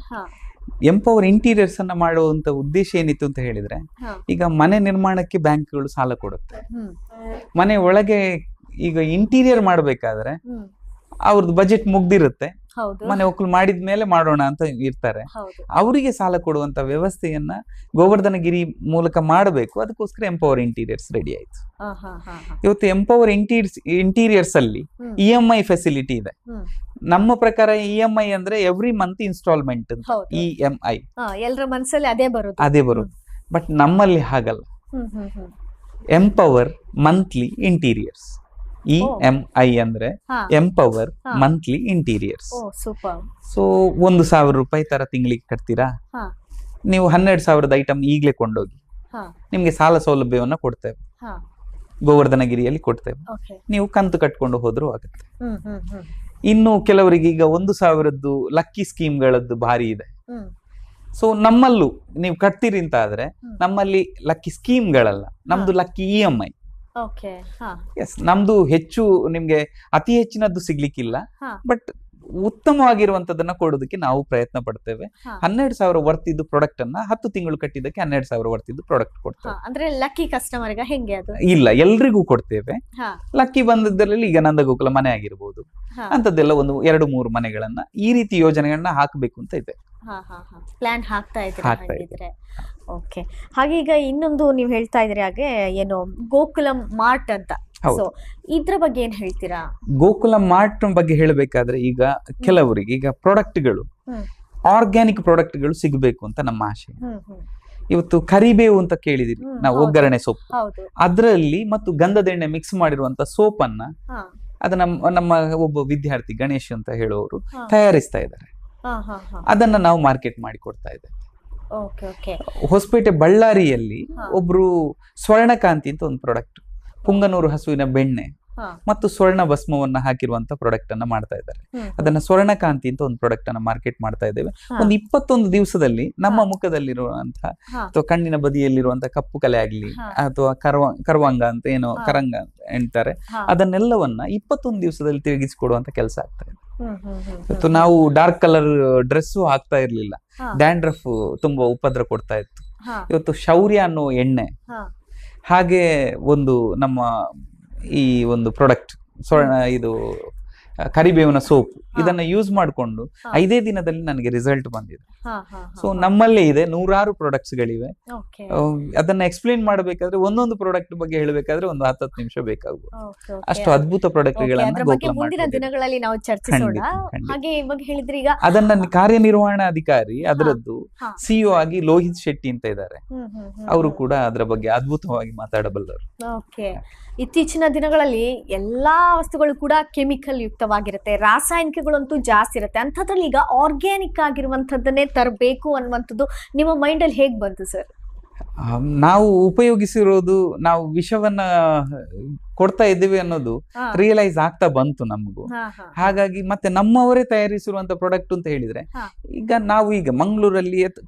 ಎಂಪವರ್ ಇಂಟೀರಿಯರ್ಸ್ ಅನ್ನ ಮಾಡುವಂತ ಉದ್ದೇಶ ಏನಿತ್ತು ಅಂತ ಹೇಳಿದ್ರೆ, ಈಗ ಮನೆ ನಿರ್ಮಾಣಕ್ಕೆ ಬ್ಯಾಂಕ್ಗಳು ಸಾಲ ಕೊಡುತ್ತೆ. ಮನೆ ಒಳಗೆ ಈಗ ಇಂಟೀರಿಯರ್ ಮಾಡ್ಬೇಕಾದ್ರೆ ಅವ್ರದ್ದು ಬಜೆಟ್ ಮುಗ್ದಿರುತ್ತೆ, ಮನೆ ಒಕ್ಕಲು ಮಾಡಿದ್ಮೇಲೆ ಮಾಡೋಣ ಅಂತ ಇರ್ತಾರೆ. ಅವರಿಗೆ ಸಾಲ ಕೊಡುವಂತ ವ್ಯವಸ್ಥೆಯನ್ನ ಗೋವರ್ಧನಗಿರಿ ಮೂಲಕ ಮಾಡಬೇಕು. ಅದಕ್ಕೋಸ್ಕರ ಎಂಪವರ್ ಇಂಟೀರಿಯರ್ಸ್ ರೆಡಿ ಆಯ್ತು. ಇವತ್ತು ಎಂಪವರ್ ಇಂಟೀರಿಯರ್ಸ್ ಅಲ್ಲಿ EMI ಫೆಸಿಲಿಟಿ ಇದೆ. ನಮ್ಮ ಪ್ರಕಾರ EMI ಅಂದ್ರೆ ಎವ್ರಿ ಮಂತ್ ಇನ್ಸ್ಟಾಲ್ಮೆಂಟ್ ಅಂತ EMI ಎಲ್ಲರ ಮನಸ್ಸಲ್ಲಿ ಅದೇ ಬರುದು. ಬಟ್ ನಮ್ಮಲ್ಲಿ ಹಾಗಲ್ಲ. ಎಂಪವರ್ ಮಂತ್ಲಿ ಇಂಟೀರಿಯರ್ಸ್, EMI ಅಂದ್ರೆ ಎಂಪವರ್ ಮಂತ್ಲಿ ಇಂಟೀರಿಯರ್ಸ್. ಸೊ 1,000 ರೂಪಾಯಿ ತರ ತಿಂಗಳಿಗೆ ಕಟ್ತೀರಾ ನೀವು, 12,000 ಐಟಮ್ ಈಗ್ಲೇ ಕೊಂಡೋಗಿ ನಿಮ್ಗೆ ಸಾಲ ಸೌಲಭ್ಯವನ್ನ ಕೊಡ್ತೇವೆ, ಗೋವರ್ಧನಗಿರಿಯಲ್ಲಿ ಕೊಡ್ತೇವೆ. ನೀವು ಕಂತು ಕಟ್ಕೊಂಡು ಹೋದ್ರೂ ಆಗುತ್ತೆ. ಇನ್ನು ಕೆಲವರಿಗೆ ಈಗ 1,000 ಲಕ್ಕಿ ಸ್ಕೀಮ್ಗಳದ್ದು ಭಾರಿ ಇದೆ. ಸೊ ನಮ್ಮಲ್ಲೂ ನೀವು ಕಟ್ತೀರಿ ಅಂತ ಆದ್ರೆ ನಮ್ಮಲ್ಲಿ ಲಕ್ಕಿ ಸ್ಕೀಮ್ಗಳಲ್ಲ, ನಮ್ದು ಲಕ್ಕಿ EMI. ಎಸ್, ನಮ್ದು ಹೆಚ್ಚು ನಿಮ್ಗೆ ಅತಿ ಹೆಚ್ಚಿನದ್ದು ಸಿಗ್ಲಿಕ್ಕಿಲ್ಲ, ಬಟ್ ಉತ್ತಮವಾಗಿರುವಂತದನ್ನ ಕೊಡೋದಕ್ಕೆ ನಾವು ಪ್ರಯತ್ನ ಪಡ್ತೇವೆ. 12,000 ವರ್ತಿದ್ದು ಪ್ರಾಡಕ್ಟ್ ಅನ್ನ 10 ತಿಂಗಳು ಕಟ್ಟಿದ್ದಕ್ಕೆ 12,000 ವರ್ತಿದ್ದು ಪ್ರಾಡಕ್ಟ್ ಕೊಡ್ತೇವೆ. ಅಂದ್ರೆ ಲಕ್ಕಿ ಕಸ್ಟಮರ್ ಹೆಂಗೆ ಅದು? ಇಲ್ಲ, ಎಲ್ರಿಗೂ ಕೊಡ್ತೇವೆ. ಲಕ್ಕಿ ಬಂದದ್ರಲ್ಲಿ ಈಗ ನಂದಗೋಕುಲ ಮನೆ ಆಗಿರ್ಬೋದು, ಅಂತದ್ದೆಲ್ಲ ಒಂದು 2-3 ಮನೆಗಳನ್ನ ಈ ರೀತಿ ಯೋಜನೆಗಳನ್ನ ಹಾಕಬೇಕು ಅಂತ ಇದೆ. ಪ್ಲಾನ್ ಹಾಕ್ತಾ ಇದ್ರೆ. ಓಕೆ, ಹಾಗೆ ಈಗ ಇನ್ನೊಂದು ನೀವು ಹೇಳ್ತಾ ಇದ್ರಿ ಹಾಗೆ ಏನು ಗೋಕುಲಂ ಮಾರ್ಟ್ ಅಂತ. ಸೊ ಇದ್ರ ಬಗ್ಗೆ ಏನ್ ಹೇಳ್ತೀರಾ? ಗೋಕುಲಂ ಮಾರ್ಟ್ ಬಗ್ಗೆ ಹೇಳಬೇಕಾದ್ರೆ ಈಗ ಕೆಲವರಿಗೆ ಈಗ ಪ್ರಾಡಕ್ಟ್ಗಳು ಆರ್ಗ್ಯಾನಿಕ್ ಪ್ರಾಡಕ್ಟ್ಗಳು ಸಿಗಬೇಕು ಅಂತ ನಮ್ಮ ಆಶೆ. ಇವತ್ತು ಕರಿಬೇವು ಅಂತ ಕೇಳಿದಿರಿ ನಾವು, ಒಗ್ಗರಣೆ ಸೊಪ್ಪು, ಅದರಲ್ಲಿ ಮತ್ತು ಗಂಧದೆಣ್ಣೆ ಮಿಕ್ಸ್ ಮಾಡಿರುವಂತ ಸೋಪ್ ಅನ್ನ ಅದನ್ನ ನಮ್ಮ ಒಬ್ಬ ವಿದ್ಯಾರ್ಥಿ ಗಣೇಶ್ ಅಂತ ಹೇಳೋರು ತಯಾರಿಸ್ತಾ ಇದ್ದಾರೆ. ಅದನ್ನ ನಾವು ಮಾರ್ಕೆಟ್ ಮಾಡಿ ಕೊಡ್ತಾ ಇದ್ದೇವೆ. ಹೊಸಪೇಟೆ ಬಳ್ಳಾರಿಯಲ್ಲಿ ಒಬ್ರು ಸ್ವರ್ಣಕಾಂತಿ ಅಂತ ಒಂದು ಪ್ರಾಡಕ್ಟ್, ಪುಂಗನೂರು ಹಸುವಿನ ಬೆಣ್ಣೆ ಮತ್ತು ಸ್ವರ್ಣ ಭಸ್ಮವನ್ನ ಹಾಕಿರುವಂತ ಪ್ರಾಡಕ್ಟ್ ಅನ್ನ ಮಾಡ್ತಾ ಇದ್ದಾರೆ. ಅದನ್ನ ಸ್ವರ್ಣಕಾಂತಿ ಅಂತ ಒಂದು ಪ್ರಾಡಕ್ಟ್ ಅನ್ನ ಮಾರ್ಕೆಟ್ ಮಾಡ್ತಾ ಇದ್ದೇವೆ. ಒಂದು 21 ದಿವಸದಲ್ಲಿ ನಮ್ಮ ಮುಖದಲ್ಲಿರುವಂತಹ ಅಥವಾ ಕಣ್ಣಿನ ಬದಿಯಲ್ಲಿರುವಂತಹ ಕಪ್ಪು ಕಲೆ ಆಗ್ಲಿ ಅಥವಾ ಕರ್ವಾಂಗ ಅಂತ ಏನೋ ಕರಂಗ ಅಂತ ಹೇಳ್ತಾರೆ, ಅದನ್ನೆಲ್ಲವನ್ನ 21 ದಿವಸದಲ್ಲಿ ತಿರುಗಿಸಿಕೊಡುವಂತ ಕೆಲಸ ಆಗ್ತಾ ಇದೆ. ಇವತ್ತು ನಾವು ಡಾರ್ಕ್ ಕಲರ್ ಡ್ರೆಸ್ ಹಾಕ್ತಾ ಇರ್ಲಿಲ್ಲ, ಡ್ಯಾಂಡ್ರಫ್ ತುಂಬಾ ಉಪದ್ರ ಕೊಡ್ತಾ ಇತ್ತು. ಇವತ್ತು ಶೌರ್ಯ ಅನ್ನೋ ಎಣ್ಣೆ, ಹಾಗೆ ಒಂದು ನಮ್ಮ ಈ ಒಂದು ಪ್ರಾಡಕ್ಟ್ ಇದು ಕರಿಬೇವಿನ ಸೋಪ್, ಇದನ್ನ ಯೂಸ್ ಮಾಡಿಕೊಂಡು 5 ದಿನದಲ್ಲಿ ನನಗೆ ರಿಸಲ್ಟ್ ಬಂದಿದೆ. ಸೊ ನಮ್ಮಲ್ಲೇ ಇದೆ, 100 ಪ್ರಾಡಕ್ಟ್ಸ್ ಗಳಿವೆ. ಅದನ್ನ ಎಕ್ಸ್ಪ್ಲೇನ್ ಮಾಡಬೇಕಾದ್ರೆ ಒಂದೊಂದು ಪ್ರಾಡಕ್ಟ್ ಬಗ್ಗೆ ಹೇಳಬೇಕಾದ್ರೆ ಒಂದು 10 ನಿಮಿಷ ಬೇಕಾಗಬಹುದು. ಅಷ್ಟು ಅದ್ಭುತ ಪ್ರಾಡಕ್ಟ್ ಗಳನ್ನ ಮುಂದಿನ ದಿನಗಳಲ್ಲಿ ನಾವು ಚರ್ಚಿಸೋಣ. ಹಾಗೆ ಇವಾಗ ಹೇಳಿದ್ರಿ, ಈಗ ಅದನ್ನ ಕಾರ್ಯನಿರ್ವಹಣಾಧಿಕಾರಿ ಅದರದ್ದು CEO ಆಗಿ ಲೋಹಿತ್ ಶೆಟ್ಟಿ ಅಂತ ಇದ್ದಾರೆ, ಅವರು ಕೂಡ ಅದರ ಬಗ್ಗೆ ಅದ್ಭುತವಾಗಿ ಮಾತಾಡಬಲ್ಲರು. ಇತ್ತೀಚಿನ ದಿನಗಳಲ್ಲಿ ಎಲ್ಲಾ ವಸ್ತುಗಳು ಕೂಡ ಕೆಮಿಕಲ್ ಯುಕ್ತವಾಗಿರುತ್ತೆ, ರಾಸಾಯನಿಕಗಳಂತೂ ಜಾಸ್ತಿ ಇರುತ್ತೆ. ಅಂಥದ್ರಲ್ಲಿ ಈಗ ಆರ್ಗ್ಯಾನಿಕ್ ಆಗಿರುವಂತದ್ದನ್ನೇ ತರಬೇಕು ಅನ್ನುವಂಥದ್ದು ನಿಮ್ಮ ಮೈಂಡ್ ಅಲ್ಲಿ ಹೇಗ್ ಬಂತು ಸರ್? ನಾವು ಉಪಯೋಗಿಸಿರೋದು, ನಾವು ವಿಷವನ್ನ ಕೊಡ್ತಾ ಇದ್ದೀವಿ ಅನ್ನೋದು ರಿಯಲೈಸ್ ಆಗ್ತಾ ಬಂತು ನಮಗೂ. ಹಾಗಾಗಿ ಮತ್ತೆ ನಮ್ಮವರೇ ತಯಾರಿಸಿರುವಂತ ಪ್ರಾಡಕ್ಟ್ ಅಂತ ಹೇಳಿದ್ರೆ, ಈಗ ನಾವು ಈಗ ಮಂಗಳೂರಲ್ಲಿ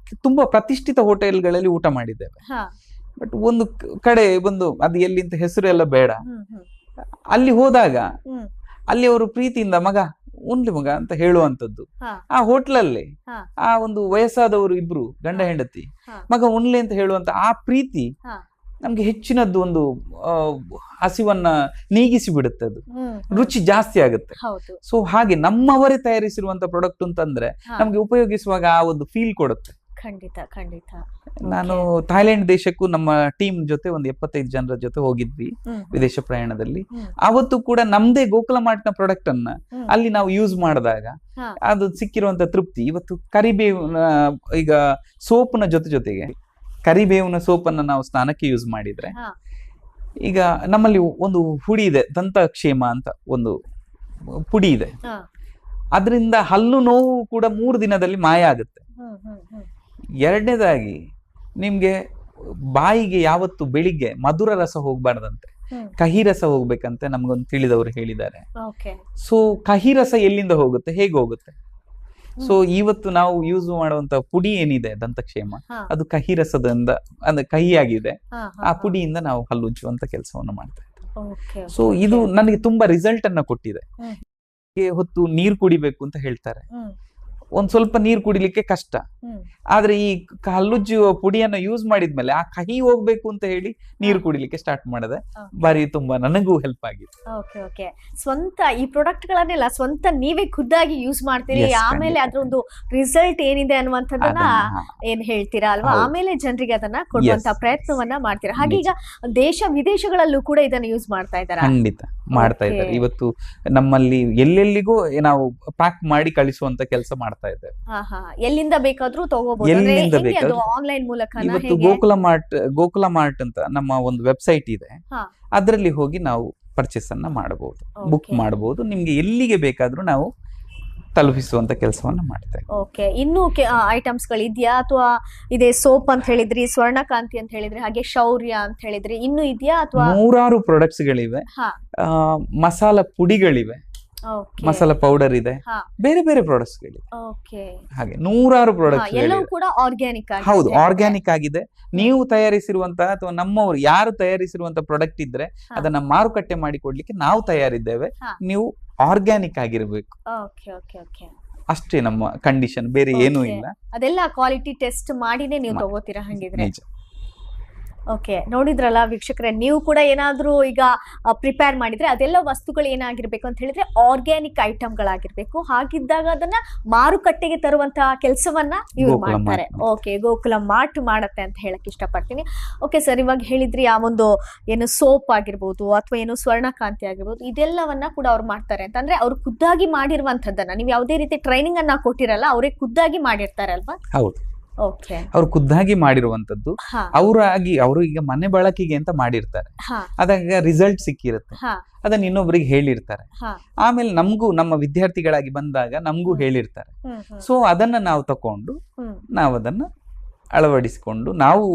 ತುಂಬಾ ಪ್ರತಿಷ್ಠಿತ ಹೋಟೆಲ್ಗಳಲ್ಲಿ ಊಟ ಮಾಡಿದ್ದೇವೆ. ಬಟ್ ಒಂದು ಕಡೆ ಒಂದು ಅದು ಎಲ್ಲಿಂತ ಹೆಸರು ಎಲ್ಲ ಬೇಡ, ಅಲ್ಲಿ ಹೋದಾಗ ಅಲ್ಲಿ ಅವರು ಪ್ರೀತಿಯಿಂದ ಮಗ ಉಣ್ಲಿ ಮಗ ಅಂತ ಹೇಳುವಂತದ್ದು. ಆ ಹೋಟ್ಲಲ್ಲಿ ಆ ಒಂದು ವಯಸ್ಸಾದವರು ಇಬ್ರು ಗಂಡ ಹೆಂಡತಿ ಮಗ ಉಣ್ಲಿ ಅಂತ ಹೇಳುವಂತ ಆ ಪ್ರೀತಿ ನಮ್ಗೆ ಹೆಚ್ಚಿನದ್ದು ಒಂದು ಹಸಿವನ್ನ ನೀಗಿಸಿ ಬಿಡುತ್ತೆ, ಅದು ರುಚಿ ಜಾಸ್ತಿ ಆಗುತ್ತೆ. ಸೊ ಹಾಗೆ ನಮ್ಮವರೇ ತಯಾರಿಸಿರುವಂತ ಪ್ರಾಡಕ್ಟ್ ಅಂತಂದ್ರೆ ನಮ್ಗೆ ಉಪಯೋಗಿಸುವಾಗ ಆ ಒಂದು ಫೀಲ್ ಕೊಡುತ್ತೆ. ಖಂಡಿತ ಖಂಡಿತ. ನಾನು ಥೈಲ್ಯಾಂಡ್ ದೇಶಕ್ಕೂ ನಮ್ಮ ಟೀಮ್ ಜೊತೆ ಒಂದು 75 ಜನರ ಜೊತೆ ಹೋಗಿದ್ವಿ ವಿದೇಶ ಪ್ರಯಾಣದಲ್ಲಿ. ಅವತ್ತು ಕೂಡ ನಮ್ದೇ ಗೋಕುಲ ಮಾರ್ಟ್ನ ಪ್ರಾಡಕ್ಟ್ ಅನ್ನ ಅಲ್ಲಿ ನಾವು ಯೂಸ್ ಮಾಡಿದಾಗ ಅದು ಸಿಕ್ಕಿರುವಂತ ತೃಪ್ತಿ. ಇವತ್ತು ಕರಿಬೇವಿನ ಈಗ ಸೋಪ್ನ ಜೊತೆಗೆ ಕರಿಬೇವಿನ ಸೋಪನ್ನ ನಾವು ಸ್ನಾನಕ್ಕೆ ಯೂಸ್ ಮಾಡಿದ್ರೆ, ಈಗ ನಮ್ಮಲ್ಲಿ ಒಂದು ಪುಡಿ ಇದೆ ದಂತಕ್ಷೇಮ ಅಂತ ಒಂದು ಪುಡಿ ಇದೆ, ಅದರಿಂದ ಹಲ್ಲು ನೋವು ಕೂಡ 3 ದಿನದಲ್ಲಿ ಮಾಯ ಆಗುತ್ತೆ. ಎರಡನೇದಾಗಿ ನಿಮ್ಗೆ ಬಾಯಿಗೆ ಯಾವತ್ತು ಬೆಳಿಗ್ಗೆ ಮಧುರ ರಸ ಹೋಗ್ಬಾರ್ದಂತೆ, ಕಹಿ ರಸ ಹೋಗ್ಬೇಕಂತೆ ನಮ್ಗೊಂದು ತಿಳಿದವರು ಹೇಳಿದ್ದಾರೆ. ಸೊ ಕಹಿ ರಸ ಎಲ್ಲಿಂದ ಹೋಗುತ್ತೆ, ಹೇಗೆ ಹೋಗುತ್ತೆ? ಸೊ ಇವತ್ತು ನಾವು ಯೂಸ್ ಮಾಡುವಂತ ಪುಡಿ ಏನಿದೆ ದಂತಕ್ಷೇಮ, ಅದು ಕಹಿ ರಸದಿಂದ ಅಂದ್ರೆ ಕಹಿಯಾಗಿದೆ, ಆ ಪುಡಿಯಿಂದ ನಾವು ಹಲ್ಲುಜ್ಜುವಂತ ಕೆಲಸವನ್ನು ಮಾಡ್ತಾ ಇದ್ದೇವೆ. ಸೊ ಇದು ನನಗೆ ತುಂಬಾ ರಿಸಲ್ಟ್ ಅನ್ನ ಕೊಟ್ಟಿದೆ. ಹೊತ್ತು ನೀರು ಕುಡಿಬೇಕು ಅಂತ ಹೇಳ್ತಾರೆ, ಒಂದ್ ಸ್ವಲ್ಪ ನೀರು ಕುಡಿಲಿಕ್ಕೆ ಕಷ್ಟ, ಆದ್ರೆ ಈ ಹಲ್ಲುಜ್ಜುವ ಪುಡಿಯನ್ನು ಯೂಸ್ ಮಾಡಿದ್ಮೇಲೆ ಆ ಕಹಿ ಹೋಗ್ಬೇಕು ಅಂತ ಹೇಳಿ ನೀರು ಕುಡಿಲಿಕ್ಕೆ ಸ್ಟಾರ್ಟ್ ಮಾಡಿದೆ. ಬಾರಿ ತುಂಬಾ ನನಗೂ ಹೆಲ್ಪ್ ಆಗಿದೆ. ಓಕೆ. ಸ್ವಂತ ಈ ಪ್ರಾಡಕ್ಟ್ ಗಳನ್ನೆಲ್ಲ ಸ್ವಂತ ನೀವೇ ಖುದ್ದಾಗಿ ಯೂಸ್ ಮಾಡ್ತೀರಿ, ಆಮೇಲೆ ಅದ್ರ ಒಂದು ರಿಸಲ್ಟ್ ಏನಿದೆ ಅನ್ನುವಂಥದ್ದನ್ನ ಏನ್ ಹೇಳ್ತೀರಾ ಅಲ್ವಾ, ಆಮೇಲೆ ಜನರಿಗೆ ಅದನ್ನ ಕೊಡುವಂತ ಪ್ರಯತ್ನವನ್ನ ಮಾಡ್ತೀರಾ. ಹಾಗೆ ಈಗ ದೇಶ ವಿದೇಶಗಳಲ್ಲೂ ಕೂಡ ಇದನ್ನ ಯೂಸ್ ಮಾಡ್ತಾ ಇದ್ದಾರೆ. ಖಂಡಿತ ಮಾಡ್ತಾ ಇದ್ದಾರೆ. ಇವತ್ತು ನಮ್ಮಲ್ಲಿ ಎಲ್ಲೆಲ್ಲಿಗೂ ನಾವು ಪ್ಯಾಕ್ ಮಾಡಿ ಕಳಿಸುವಂತ ಕೆಲಸ ಮಾಡ್ತಾ ಇದ್ದೇವೆ. ಎಲ್ಲಿಂದ ಬೇಕಾದ್ರೂ ತಗೋಬಹುದು, ಆನ್ಲೈನ್ ಮೂಲಕ. ಇವತ್ತು ಗೋಕುಲ ಮಾರ್ಟ್ ಅಂತ ನಮ್ಮ ಒಂದು ವೆಬ್ಸೈಟ್ ಇದೆ, ಅದರಲ್ಲಿ ಹೋಗಿ ನಾವು ಪರ್ಚೇಸ್ ಅನ್ನ ಮಾಡಬಹುದು, ಬುಕ್ ಮಾಡಬಹುದು. ನಿಮ್ಗೆ ಎಲ್ಲಿಗೆ ಬೇಕಾದ್ರೂ ನಾವು ತಲುಪಿಸುವಂತ ಕೆಲಸವನ್ನ ಮಾಡ್ತೇವೆ. ಓಕೆ. ಇನ್ನು ಐಟಮ್ಸ್ ಗಳಿದ್ಯಾ, ಅಥವಾ ಇದೇ ಸೋಪ್ ಅಂತ ಹೇಳಿದ್ರಿ, ಸ್ವರ್ಣಕಾಂತಿ ಅಂತ ಹೇಳಿದ್ರಿ, ಹಾಗೆ ಶೌರ್ಯ ಅಂತ ಹೇಳಿದ್ರಿ, ಇನ್ನು ಇದೆಯಾ ಅಥವಾ? 100 ಪ್ರಾಡಕ್ಟ್ಸ್ ಗಳಿವೆ, ಮಸಾಲಾ ಪುಡಿಗಳಿವೆ, ಮಸಾಲಾ ಪೌಡರ್ ಇದೆ, ಬೇರೆ ಬೇರೆ ಪ್ರಾಡಕ್ಟ್ಸ್ ಗಳಿವೆ. ಹಾಗೆ 100 ಪ್ರಾಡಕ್ಟ್ಸ್ ಎಲ್ಲವೂ ಕೂಡ ಆರ್ಗ್ಯಾನಿಕ್. ಹೌದು, ಆರ್ಗ್ಯಾನಿಕ್ ಆಗಿದೆ. ನೀವು ತಯಾರಿಸಿರುವಂತಹ ಅಥವಾ ನಮ್ಮವರು ಯಾರು ತಯಾರಿಸಿರುವಂತ ಪ್ರಾಡಕ್ಟ್ ಇದ್ರೆ ಅದನ್ನ ಮಾರುಕಟ್ಟೆ ಮಾಡಿ ಕೊಡ್ಲಿಕ್ಕೆ ನಾವು ತಯಾರಿದ್ದೇವೆ. ನೀವು ಆರ್ಗ್ಯಾನಿಕ್ ಆಗಿರ್ಬೇಕು, ಅಷ್ಟೇ ನಮ್ಮ ಕಂಡೀಷನ್, ಬೇರೆ ಏನೂ ಇಲ್ಲ. ಅದೆಲ್ಲ ಕ್ವಾಲಿಟಿ ಟೆಸ್ಟ್ ಮಾಡಿನೇ ನೀವು ತಗೋತೀರಾ ಹಂಗಿದ್ರೆ? ಓಕೆ. ನೋಡಿದ್ರಲ್ಲ ವೀಕ್ಷಕರೇ, ನೀವು ಕೂಡ ಏನಾದ್ರೂ ಈಗ ಪ್ರಿಪೇರ್ ಮಾಡಿದ್ರೆ ಅದೆಲ್ಲ ವಸ್ತುಗಳು ಏನಾಗಿರ್ಬೇಕು ಅಂತ ಹೇಳಿದ್ರೆ ಆರ್ಗ್ಯಾನಿಕ್ ಐಟಮ್ಗಳಾಗಿರ್ಬೇಕು. ಹಾಗಿದ್ದಾಗ ಅದನ್ನ ಮಾರುಕಟ್ಟೆಗೆ ತರುವಂತಹ ಕೆಲಸವನ್ನ ಇವ್ರು ಮಾಡ್ತಾರೆ. ಓಕೆ, ಗೋಕುಲ ಮಾರ್ಟ್ ಮಾಡತ್ತೆ ಅಂತ ಹೇಳಕ್ ಇಷ್ಟಪಡ್ತೀನಿ. ಓಕೆ ಸರ್, ಇವಾಗ ಹೇಳಿದ್ರಿ ಆ ಒಂದು ಏನು ಸೋಪ್ ಆಗಿರ್ಬೋದು ಅಥವಾ ಏನು ಸ್ವರ್ಣಕಾಂತಿ ಆಗಿರ್ಬೋದು, ಇದೆಲ್ಲವನ್ನ ಕೂಡ ಅವ್ರು ಮಾಡ್ತಾರೆ ಅಂತ. ಅಂದ್ರೆ ಅವ್ರು ಖುದ್ದಾಗಿ ಮಾಡಿರುವಂತದ್ದನ್ನ ನೀವು ಯಾವುದೇ ರೀತಿ ಟ್ರೈನಿಂಗ್ ಅನ್ನ ಕೊಟ್ಟಿರಲ್ಲ, ಅವರೇ ಖುದ್ದಾಗಿ ಮಾಡಿರ್ತಾರೆ ಅಲ್ವಾ? ಹೌದು, ಅವ್ರು ಖುದ್ದಾಗಿ ಮಾಡಿರುವಂತದ್ದು. ಅವರು ಈಗ ಮನೆ ಬಳಕೆಗೆ ಅಂತ ಮಾಡಿರ್ತಾರೆ, ಅದಾಗ ರಿಸಲ್ಟ್ ಸಿಕ್ಕಿರುತ್ತೆ, ಅದನ್ನ ಇನ್ನೊಬ್ರಿಗೆ ಹೇಳಿರ್ತಾರೆ. ಆಮೇಲೆ ನಮಗೂ ನಮ್ಮ ವಿದ್ಯಾರ್ಥಿಗಳಾಗಿ ಬಂದಾಗ ನಮಗೂ ಹೇಳಿರ್ತಾರೆ. ಸೊ ಅದನ್ನ ನಾವು ತಕೊಂಡು ನಾವು ಅದನ್ನ ಅಳವಡಿಸಿಕೊಂಡು ನಾವು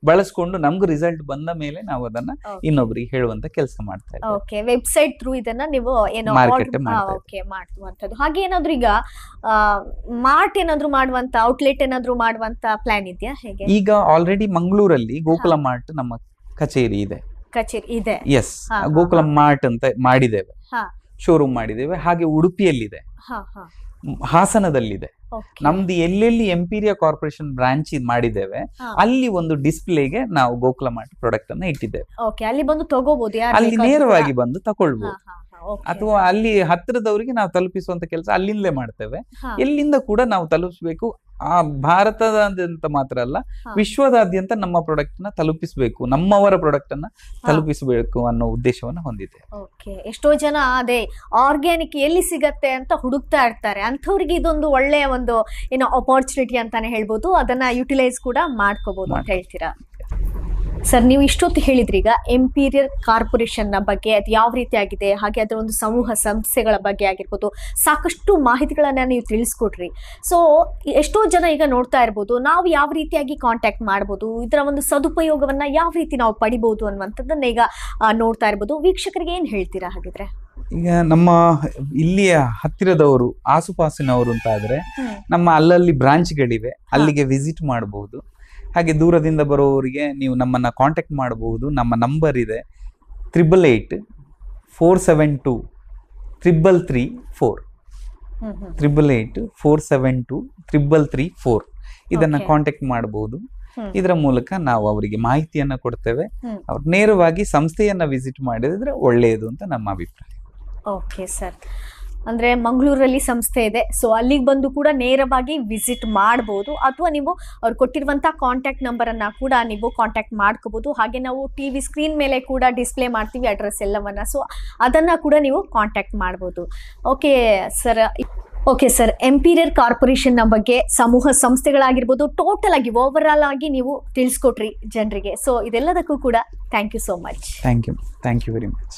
ಬಳಸ್ಕೊಂಡು ನಮ್ಗೂ ರಿಸಲ್ಟ್ ಬಂದ ಮೇಲೆ ನಾವು ಅದನ್ನ ಇನ್ನೊಬ್ರಿಗೆ ಹೇಳುವಂತ ಕೆಲಸ ಮಾಡ್ತಾ ಇದ್ದೀವಿ. ಓಕೆ. ವೆಬ್ಸೈಟ್ ಥ್ರೂ ಇದನ್ನ ನೀವು ಏನೋ ಮಾಡುವಂತದ್ದು. ಹಾಗೆ ಏನಾದ್ರು ಈಗ ಮಾರ್ಟ್ ಏನಾದ್ರು ಮಾಡುವಂತ, ಔಟ್ಲೆಟ್ ಏನಾದ್ರು ಮಾಡುವಂತ ಪ್ಲಾನ್ ಇದೆಯಾ, ಹೇಗೆ? ಈಗ ಆಲ್ರೆಡಿ ಮಂಗಳೂರಲ್ಲಿ ಗೋಕುಲ ಮಾರ್ಟ್ ನಮ್ಮ ಕಚೇರಿ ಇದೆ. ಎಸ್, ಗೋಕುಲ ಮಾರ್ಟ್ ಅಂತ ಮಾಡಿದ್ದೇವೆ, ಶೋರೂಮ್ ಮಾಡಿದ್ದೇವೆ. ಹಾಗೆ ಉಡುಪಿಯಲ್ಲಿದೆ, ಹಾಸನದಲ್ಲಿದೆ. ನಮ್ದು ಎಲ್ಲೆಲ್ಲಿ ಎಂಪೀರಿಯಾ ಕಾರ್ಪೊರೇಷನ್ ಬ್ರಾಂಚ್ ಮಾಡಿದ್ದೇವೆ ಅಲ್ಲಿ ಒಂದು ಡಿಸ್ಪ್ಲೇಗೆ ನಾವು ಗೋಕುಲ ಮಾರ್ಟ್ ಪ್ರಾಡಕ್ಟ್ ಅನ್ನ ಇಟ್ಟಿದ್ದೇವೆ. ಅಲ್ಲಿ ಬಂದು ತಗೋಬಹುದು, ಅಲ್ಲಿ ನೇರವಾಗಿ ಬಂದು ತಗೊಳ್ಬಹುದು. ಅಥವಾ ಅಲ್ಲಿ ಹತ್ತಿರದವರಿಗೆ ನಾವು ತಲುಪಿಸುವಂತ ಕೆಲಸ ಅಲ್ಲಿಂದಲೇ ಮಾಡ್ತೇವೆ. ಎಲ್ಲಿಂದ ಕೂಡ ನಾವು ತಲುಪಿಸಬೇಕು, ಆ ಭಾರತದಾದ್ಯಂತ ಮಾತ್ರ ಅಲ್ಲ, ವಿಶ್ವದಾದ್ಯಂತ ನಮ್ಮ ಪ್ರಾಡಕ್ಟ್ ನ ತಲುಪಿಸಬೇಕು, ನಮ್ಮವರ ಪ್ರಾಡಕ್ಟ್ ಅನ್ನ ತಲುಪಿಸಬೇಕು ಅನ್ನೋ ಉದ್ದೇಶವನ್ನ ಹೊಂದಿದೆ. ಎಷ್ಟೋ ಜನ ಅದೇ ಆರ್ಗ್ಯಾನಿಕ್ ಎಲ್ಲಿ ಸಿಗತ್ತೆ ಅಂತ ಹುಡುಕ್ತಾ ಇರ್ತಾರೆ, ಅಂಥವ್ರಿಗೆ ಇದೊಂದು ಒಳ್ಳೆಯ ಒಂದು ಏನೋ ಅಪಾರ್ಚುನಿಟಿ ಅಂತಾನೆ ಹೇಳ್ಬೋದು. ಅದನ್ನ ಯುಟಿಲೈಸ್ ಕೂಡ ಮಾಡ್ಕೋಬಹುದು ಅಂತ ಹೇಳ್ತೀರಾ ಸರ್? ನೀವು ಇಷ್ಟೊತ್ತು ಹೇಳಿದ್ರಿ ಈಗ ಎಂಪೀರಿಯಲ್ ಕಾರ್ಪೊರೇಷನ್ ನ ಬಗ್ಗೆ, ಅದು ಯಾವ ರೀತಿ ಆಗಿದೆ, ಹಾಗೆ ಅದರ ಒಂದು ಸಮೂಹ ಸಂಸ್ಥೆಗಳ ಬಗ್ಗೆ ಆಗಿರ್ಬೋದು, ಸಾಕಷ್ಟು ಮಾಹಿತಿಗಳನ್ನ ನೀವು ತಿಳಿಸ್ಕೊಟ್ರಿ. ಸೊ ಎಷ್ಟೋ ಜನ ಈಗ ನೋಡ್ತಾ ಇರ್ಬೋದು, ನಾವು ಯಾವ ರೀತಿಯಾಗಿ ಕಾಂಟ್ಯಾಕ್ಟ್ ಮಾಡ್ಬೋದು, ಇದರ ಒಂದು ಸದುಪಯೋಗವನ್ನ ಯಾವ ರೀತಿ ನಾವು ಪಡಿಬಹುದು ಅನ್ನುವಂಥದ್ದನ್ನ ಈಗ ನೋಡ್ತಾ ಇರ್ಬೋದು. ವೀಕ್ಷಕರಿಗೆ ಏನ್ ಹೇಳ್ತೀರಾ ಹಾಗಿದ್ರೆ? ಈಗ ನಮ್ಮ ಇಲ್ಲಿಯ ಹತ್ತಿರದವರು, ಆಸುಪಾಸಿನವರು ಅಂತ ಆದ್ರೆ ನಮ್ಮ ಅಲ್ಲಲ್ಲಿ ಬ್ರಾಂಚ್ಗಳಿವೆ, ಅಲ್ಲಿಗೆ ವಿಸಿಟ್ ಮಾಡಬಹುದು. ಹಾಗೆ ದೂರದಿಂದ ಬರೋವರಿಗೆ ನೀವು ನಮ್ಮನ್ನು ಕಾಂಟ್ಯಾಕ್ಟ್ ಮಾಡಬಹುದು. ನಮ್ಮ ನಂಬರ್ ಇದೆ 8884723334 8884723334. ಇದನ್ನ ಕಾಂಟ್ಯಾಕ್ಟ್ ಮಾಡಬಹುದು. ಇದರ ಮೂಲಕ ನಾವು ಅವರಿಗೆ ಮಾಹಿತಿಯನ್ನ ಕೊಡ್ತೇವೆ. ಅವ್ರು ನೇರವಾಗಿ ಸಂಸ್ಥೆಯನ್ನ ವಿಸಿಟ್ ಮಾಡಿದ್ರೆ ಒಳ್ಳೆಯದು ಅಂತ ನಮ್ಮ ಅಭಿಪ್ರಾಯ. ಓಕೆ ಸರ್, ಅಂದ್ರೆ ಮಂಗಳೂರಲ್ಲಿ ಸಂಸ್ಥೆ ಇದೆ, ಸೊ ಅಲ್ಲಿಗೆ ಬಂದು ಕೂಡ ನೇರವಾಗಿ ವಿಸಿಟ್ ಮಾಡಬಹುದು, ಅಥವಾ ನೀವು ಅವ್ರು ಕೊಟ್ಟಿರುವಂತಹ ಕಾಂಟ್ಯಾಕ್ಟ್ ನಂಬರ್ ಅನ್ನ ಕೂಡ ನೀವು ಕಾಂಟ್ಯಾಕ್ಟ್ ಮಾಡ್ಕೋಬಹುದು. ಹಾಗೆ ನಾವು ಟಿವಿ ಸ್ಕ್ರೀನ್ ಮೇಲೆ ಕೂಡ ಡಿಸ್ಪ್ಲೇ ಮಾಡ್ತೀವಿ ಅಡ್ರೆಸ್ ಎಲ್ಲವನ್ನ, ಸೊ ಅದನ್ನ ಕೂಡ ನೀವು ಕಾಂಟ್ಯಾಕ್ಟ್ ಮಾಡಬಹುದು. ಓಕೆ ಸರ್, ಎಂಪೀರಿಯರ್ ಕಾರ್ಪೊರೇಷನ್ ನ ಬಗ್ಗೆ, ಸಮೂಹ ಸಂಸ್ಥೆಗಳಾಗಿರ್ಬೋದು, ಟೋಟಲ್ ಆಗಿ ಓವರ್ ಆಲ್ ಆಗಿ ನೀವು ತಿಳಿಸ್ಕೊಟ್ರಿ ಜನರಿಗೆ. ಸೊ ಇದೆಲ್ಲದಕ್ಕೂ ಕೂಡ thank you so much. Thank you very much.